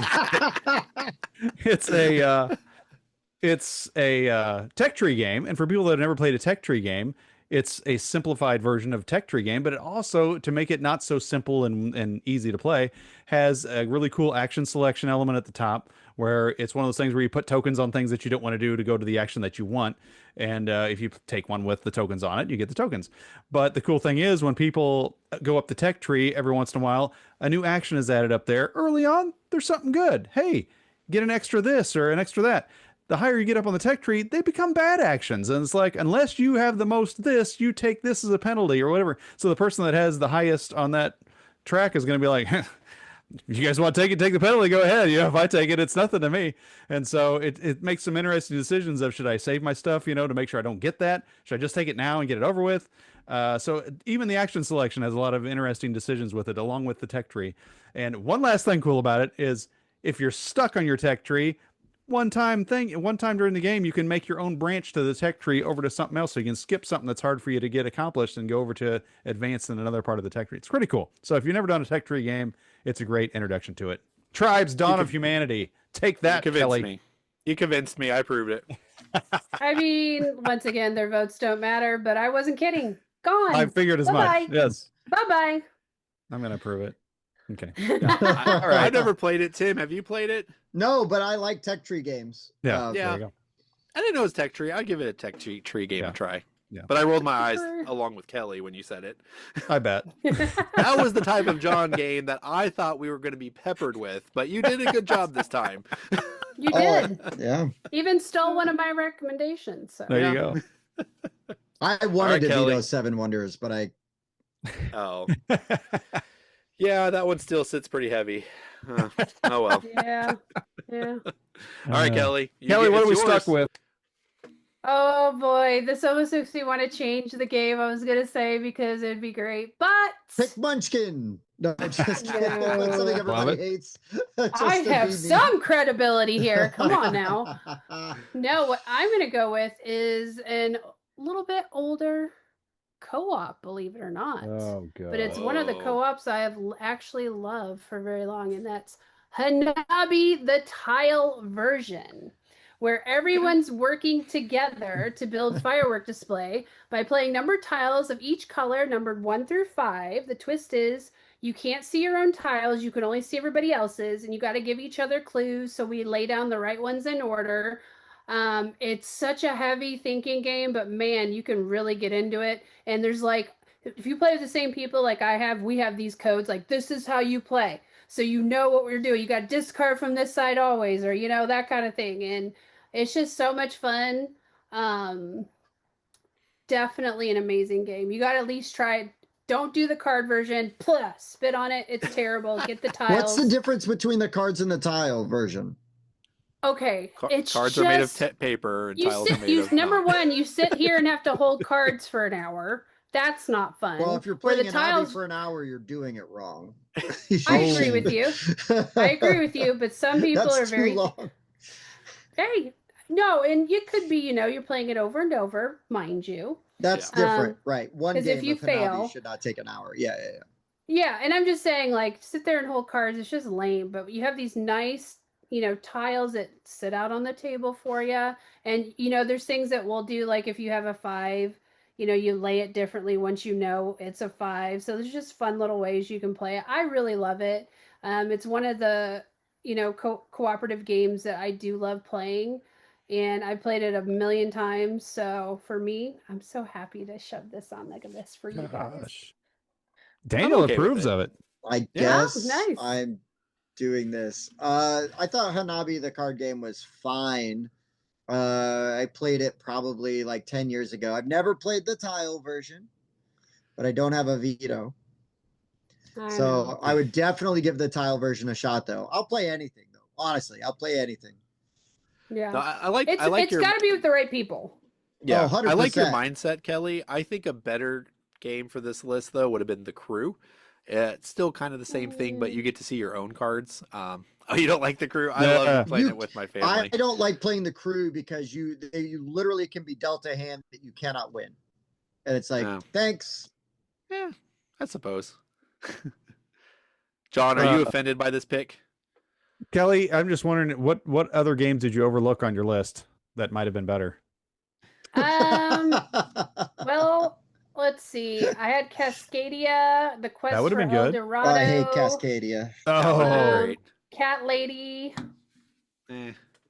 It's a tech tree game, and for people that have never played a tech tree game, it's a simplified version of tech tree game. But it also, to make it not so simple and easy to play, has a really cool action selection element at the top, where it's one of those things where you put tokens on things that you don't want to do to go to the action that you want. And if you take one with the tokens on it, you get the tokens. But the cool thing is, when people go up the tech tree, every once in a while, a new action is added up there. Early on, there's something good. Hey, get an extra this or an extra that. The higher you get up on the tech tree, they become bad actions. And it's like, unless you have the most this, you take this as a penalty or whatever. So the person that has the highest on that track is going to be like, if you guys want to take it, take the penalty, go ahead. If I take it, it's nothing to me. And so it makes some interesting decisions of, should I save my stuff, to make sure I don't get that? Should I just take it now and get it over with? So even the action selection has a lot of interesting decisions with it, along with the tech tree. And one last thing cool about it is, if you're stuck on your tech tree, one time during the game, you can make your own branch to the tech tree over to something else. So you can skip something that's hard for you to get accomplished and go over to advance in another part of the tech tree. It's pretty cool. So if you've never done a tech tree game, it's a great introduction to it. Tribes, Dawn of Humanity. Take that, Kelly. You convinced me. I proved it. I mean, once again, their votes don't matter, but I wasn't kidding. Gone. I figured as much. Yes. Bye-bye. I'm going to prove it. Okay. All right. I've never played it. Tim, have you played it? No, but I like tech tree games. Yeah. Yeah. There you go. I didn't know it was tech tree. I'd give it a tech tree game a try. Yeah. But I rolled my eyes along with Kelly when you said it. I bet. That was the type of John game that I thought we were going to be peppered with, but you did a good job this time. You did. Yeah. Even stole one of my recommendations. So. There you go. I wanted to Kelly. veto Seven Wonders, but I. Oh. Yeah, that one still sits pretty heavy. Oh well. Yeah. All right, Kelly. Kelly, what are we stuck with? Oh boy, this almost makes me want to change the game I was gonna say because it'd be great, but Pick Munchkin. No, just kidding. No. That's something everybody hates. Just I to have be some credibility here. Come on now. No, what I'm gonna go with is a little bit older co-op, believe it or not. Oh god. But it's one of the co-ops I have actually loved for very long, and that's Hanabi, the tile version, where everyone's working together to build firework display by playing numbered tiles of each color, numbered 1 through 5. The twist is you can't see your own tiles, you can only see everybody else's, and you got to give each other clues so we lay down the right ones in order. It's such a heavy thinking game, but man, you can really get into it. And there's like, if you play with the same people like I have, we have these codes, like this is how you play. So you know what we're doing. You got to discard from this side always, or, that kind of thing. And it's just so much fun. Definitely an amazing game. You got to at least try it. Don't do the card version. Plus, spit on it. It's terrible. Get the tiles. What's the difference between the cards and the tile version? Okay, it's cards are made of paper and tiles are made of number one, you sit here and have to hold cards for an hour. That's not fun. Well, if you're playing an tiles for an hour, you're doing it wrong. I agree with you. But some people are very long. Hey, no, and it could be, you're playing it over and over, mind you. That's different, right? One game if you of Hanabi fail, should not take an hour. Yeah. Yeah, and I'm just saying, like, sit there and hold cards. It's just lame. But you have these nice, tiles that sit out on the table for you. And, there's things that we'll do, like if you have a 5, you lay it differently once it's a 5. So there's just fun little ways you can play it. I really love it. It's one of the, cooperative games that I do love playing. And I played it a million times. So for me, I'm so happy to shove this on like a list for you guys. Daniel approves of it. I guess I'm doing this. I thought Hanabi, the card game, was fine. I played it probably like 10 years ago. I've never played the tile version, but I don't have a veto. So I would definitely give the tile version a shot, though. I'll play anything, though. Honestly, I'll play anything. Yeah, no, I like. It's got to be with the right people. Yeah, 100%. I like your mindset, Kelly. I think a better game for this list, though, would have been The Crew. It's still kind of the same thing, but you get to see your own cards. Oh, you don't like The Crew? I love playing it with my family. I don't like playing The Crew because you literally can be dealt a hand that you cannot win, and it's like, thanks. Yeah, I suppose. John, are you offended by this pick? Kelly, I'm just wondering what other games did you overlook on your list that might have been better? Well, let's see. I had Cascadia, The Quest for El Dorado. I hate Cascadia. Great. Cat Lady.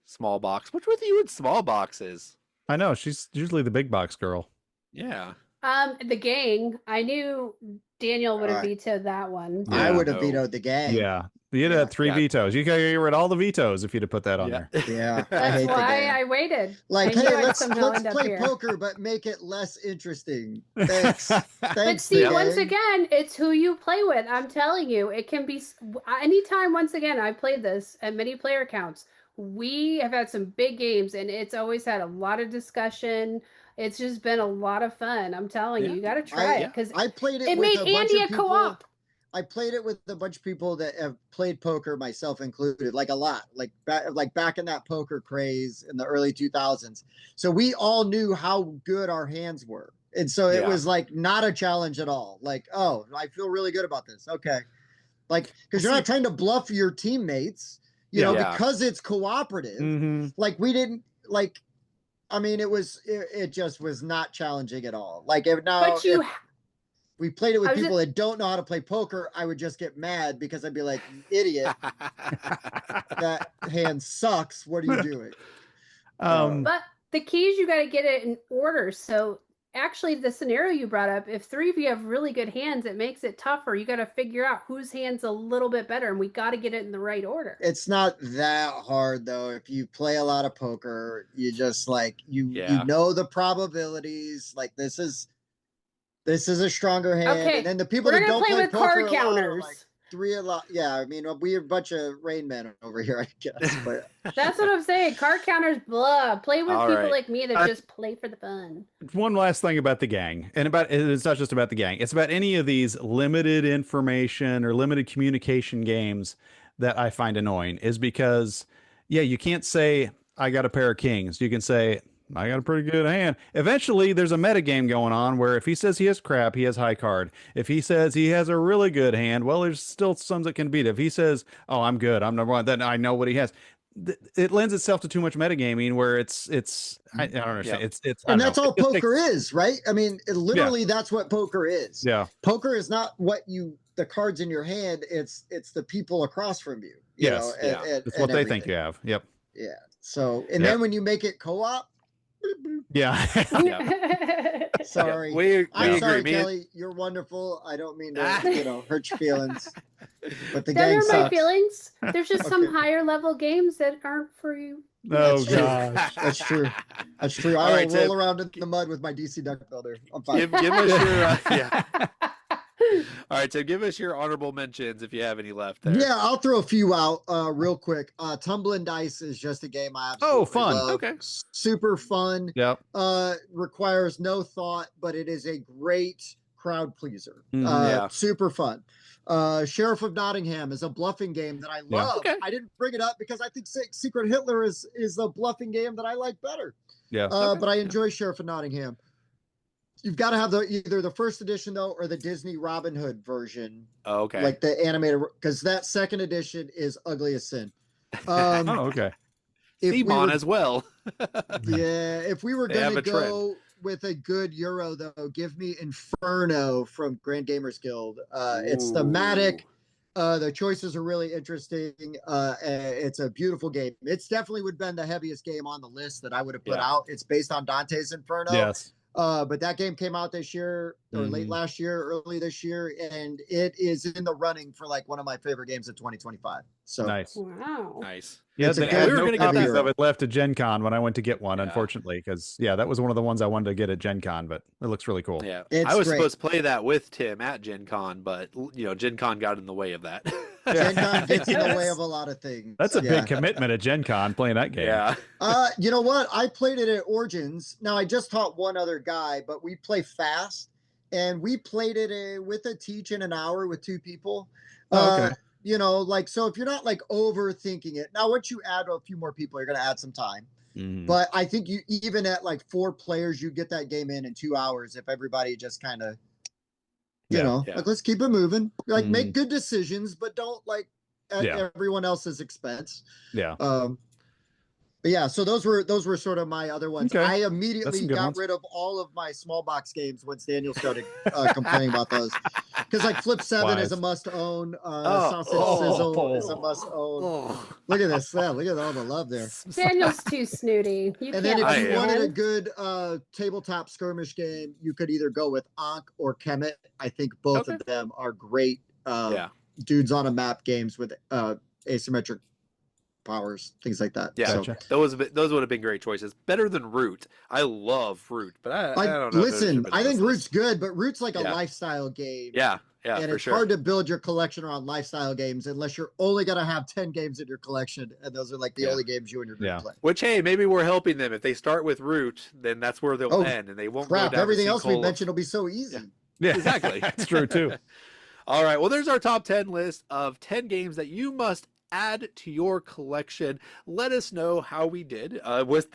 Small box. What's with you in small boxes? I know, she's usually the big box girl. Yeah. The gang. I knew Daniel would have Alright. vetoed that one. I Yeah. would have No. vetoed the gang. Yeah. You'd Yeah. have 3 Yeah. vetoes. You could get rid of all the vetoes if you'd have put that on there. Yeah, I That's hate the why gang. I waited. Like, I knew hey, I'd somehow let's end up play here. poker, but make it less interesting. Thanks. But Thanks, see, the once gang. again, it's who you play with. I'm telling you, it can be anytime. Once again, I've played this at many player counts. We have had some big games, and it's always had a lot of discussion. It's just been a lot of fun. I'm telling you, you got to try it because I played it it with made a bunch Andy of a people. co-op. I played it with a bunch of people that have played poker, myself included, like a lot, like back in that poker craze in the early 2000s. So we all knew how good our hands were. And so it was like not a challenge at all. Like, oh, I feel really good about this. Okay. Like, because you're not trying to bluff your teammates, you know, because it's cooperative. Mm-hmm. Like we didn't like, I mean, it just was not challenging at all. Like if we played it with people that don't know how to play poker, I would just get mad because I'd be like, you idiot, that hand sucks. What are you doing? But the key is you got to get it in order. So actually, the scenario you brought up, if 3 of you have really good hands, it makes it tougher. You got to figure out whose hand's a little bit better, and we got to get it in the right order. It's not that hard though. If you play a lot of poker, you just like you know the probabilities. Like this is a stronger hand, Okay, and then the people we're that gonna don't play with poker card counters. like 3 a lot. Yeah, I mean we're a bunch of Rain Men over here, I guess. But that's what I'm saying. Card counters, blah. Play with All people right. like me that just play for the fun. One last thing about the gang, and it's not just about the gang. It's about any of these limited information or limited communication games that I find annoying. Is because, yeah, you can't say I got a pair of kings. You can say I got a pretty good hand. Eventually, there's a meta game going on where if he says he has crap, he has high card. If he says he has a really good hand, well, there's still some that can beat it. If he says, "Oh, I'm good, I'm number one," then I know what he has. It lends itself to too much metagaming where it's I don't understand. It's and that's all poker is, right? I mean, literally that's what poker is. Yeah. Poker is not the cards in your hand, it's the people across from you. You know, it's what they think you have. Yep. Yeah. So then when you make it co-op, yeah. Sorry. I'm sorry, Kelly. You're wonderful. I don't mean to, hurt your feelings. But the gang sucks. My feelings. There's just some higher level games that aren't for you. Oh gosh. That's true. That's true. I will roll around in the mud with my DC deck builder. I'm fine. Give us your All right, so give us your honorable mentions if you have any left there. Yeah, I'll throw a few out real quick. Tumbling Dice is just a game I absolutely fun. love. Okay. Super fun. Yep. Requires no thought, but it is a great crowd pleaser. Super fun. Sheriff of Nottingham is a bluffing game that I love. Okay. I didn't bring it up because I think Secret Hitler is a bluffing game that I like better. Yeah. But I enjoy Sheriff of Nottingham. You've got to have either the first edition though, or the Disney Robin Hood version. Oh, okay. Like the animated, because that second edition is ugly as sin. Okay. Themon as well. Yeah, if we were going to go with a good Euro though, give me Inferno from Grand Gamers Guild. It's thematic. The choices are really interesting. It's a beautiful game. It's definitely would have been the heaviest game on the list that I would have put out. It's based on Dante's Inferno. Yes. But that game came out this year or late last year, early this year, and it is in the running for like one of my favorite games of 2025. So nice. Wow. Nice. Yeah, we were gonna no get copies that. of it left at Gen Con when I went to get one, unfortunately, because that was one of the ones I wanted to get at Gen Con, but it looks really cool. Yeah, It's I was great. supposed to play that with Tim at Gen Con, but Gen Con got in the way of that. Gen Con gets in the way of a lot of things. That's a big commitment at Gen Con playing that game. Yeah. You know what? I played it at Origins. Now I just taught one other guy, but we play fast, and we played it with a teach in an hour with 2 people. Okay. So if you're not like overthinking it, now once you add a few more people, you're going to add some time. Mhm. But I think you even at like 4 players, you get that game in 2 hours if everybody just kind of, like let's keep it moving. Like make good decisions, but don't like at everyone else's expense. Yeah. But yeah, so those were sort of my other ones. Okay. I immediately got rid of all of my small box games once Daniel started complaining about those. Because like Flip 7 is a Wise. must own. Sausage Sizzle is a must own. Look at this. Yeah, look at all the love there. Daniel's too snooty. You And then can't if you win. wanted a good tabletop skirmish game, you could either go with Ankh or Kemet. I think both of them are great dudes on a map games with asymmetric powers, things like that. Yeah, Gotcha. those would have been great choices. Better than Root. I love Root, but I don't know. Listen, I think Root's good, but Root's like a lifestyle game. Yeah, and for it's sure. hard to build your collection around lifestyle games unless you're only gonna have 10 games in your collection, and those are like the only games you and your group play. Which, hey, maybe we're helping them. If they start with Root, then that's where they'll end, and they won't go down everything the else we sinkhole mentioned will be so easy. Yeah, exactly. That's true too. All right, well, there's our top 10 list of 10 games that you must add to your collection. Let us know how we did. Is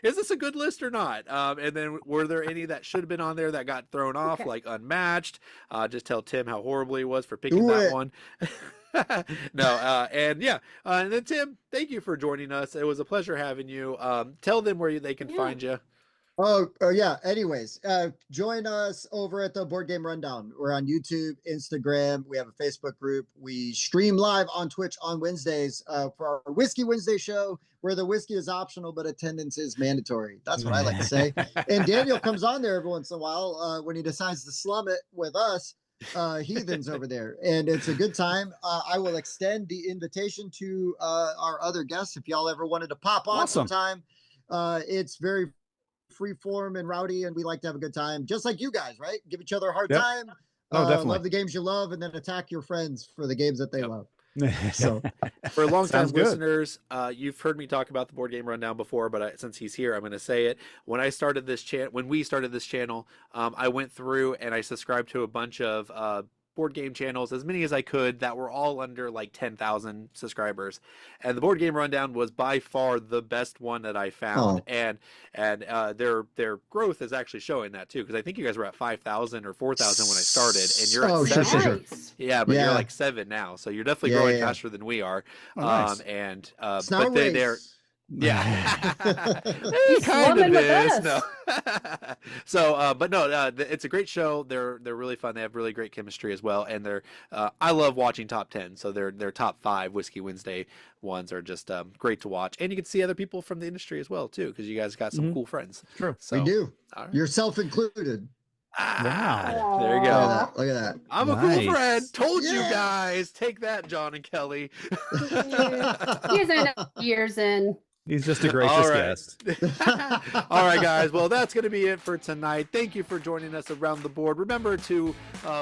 this a good list or not? And then were there any that should have been on there that got thrown off, like Unmatched? Just tell Tim how horrible he was for picking that one. And then Tim, thank you for joining us. It was a pleasure having you. Tell them where they can find you. Oh yeah. Anyways, join us over at the Board Game Rundown. We're on YouTube, Instagram. We have a Facebook group. We stream live on Twitch on Wednesdays for our Whiskey Wednesday show, where the whiskey is optional, but attendance is mandatory. That's what I like to say. And Daniel comes on there every once in a while when he decides to slum it with us heathens over there. And it's a good time. I will extend the invitation to our other guests if y'all ever wanted to pop on sometime. It's very free form and rowdy, and we like to have a good time, just like you guys, right? Give each other a hard time. Definitely. Love the games you love, and then attack your friends for the games that they love. So, for long-time listeners, you've heard me talk about the Board Game Rundown before, but since he's here, I'm going to say it. When we started this channel, I went through and I subscribed to a bunch of board game channels, as many as I could, that were all under like 10,000 subscribers, and the Board Game Rundown was by far the best one that I found. And their growth is actually showing that too, because I think you guys were at 5,000 or 4,000 when I started, and you're at 7. Sure. You're like 7 now, so you're definitely growing faster than we are. Nice. But they're He's kind of is. us. No. So, but no, it's a great show. They're really fun. They have really great chemistry as well, and I love watching top 10. So their top 5 Whiskey Wednesday ones are just great to watch, and you can see other people from the industry as well too, because you guys got some cool friends. True. So, we do. Right. Yourself included. Wow. There you go. Look at that. I'm a cool friend. Told you guys. Take that, John and Kelly. He hasn't enough years in. He's just a gracious guest. All right, guys. Well, that's going to be it for tonight. Thank you for joining us around the board. Remember to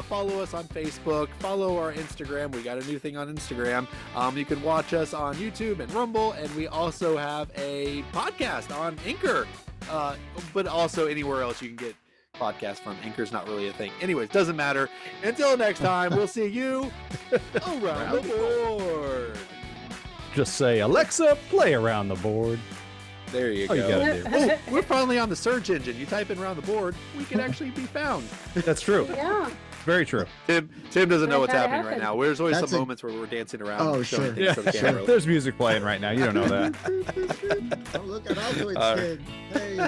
follow us on Facebook, follow our Instagram. We got a new thing on Instagram. You can watch us on YouTube and Rumble, and we also have a podcast on Anchor, but also anywhere else you can get podcasts from. Anchor's not really a thing. Anyways, doesn't matter. Until next time, we'll see you around the board. Just say, Alexa, play around the board. There you go. You gotta do. We're finally on the search engine. You type in around the board, we can actually be found. That's true. Yeah. Very true. Tim doesn't know what's That happening right happened. now. There's always some moments where we're dancing around. Oh, and showing sure. things to the camera. There's music playing right now. You don't know that. Oh, look at Altoid's kid. Hey.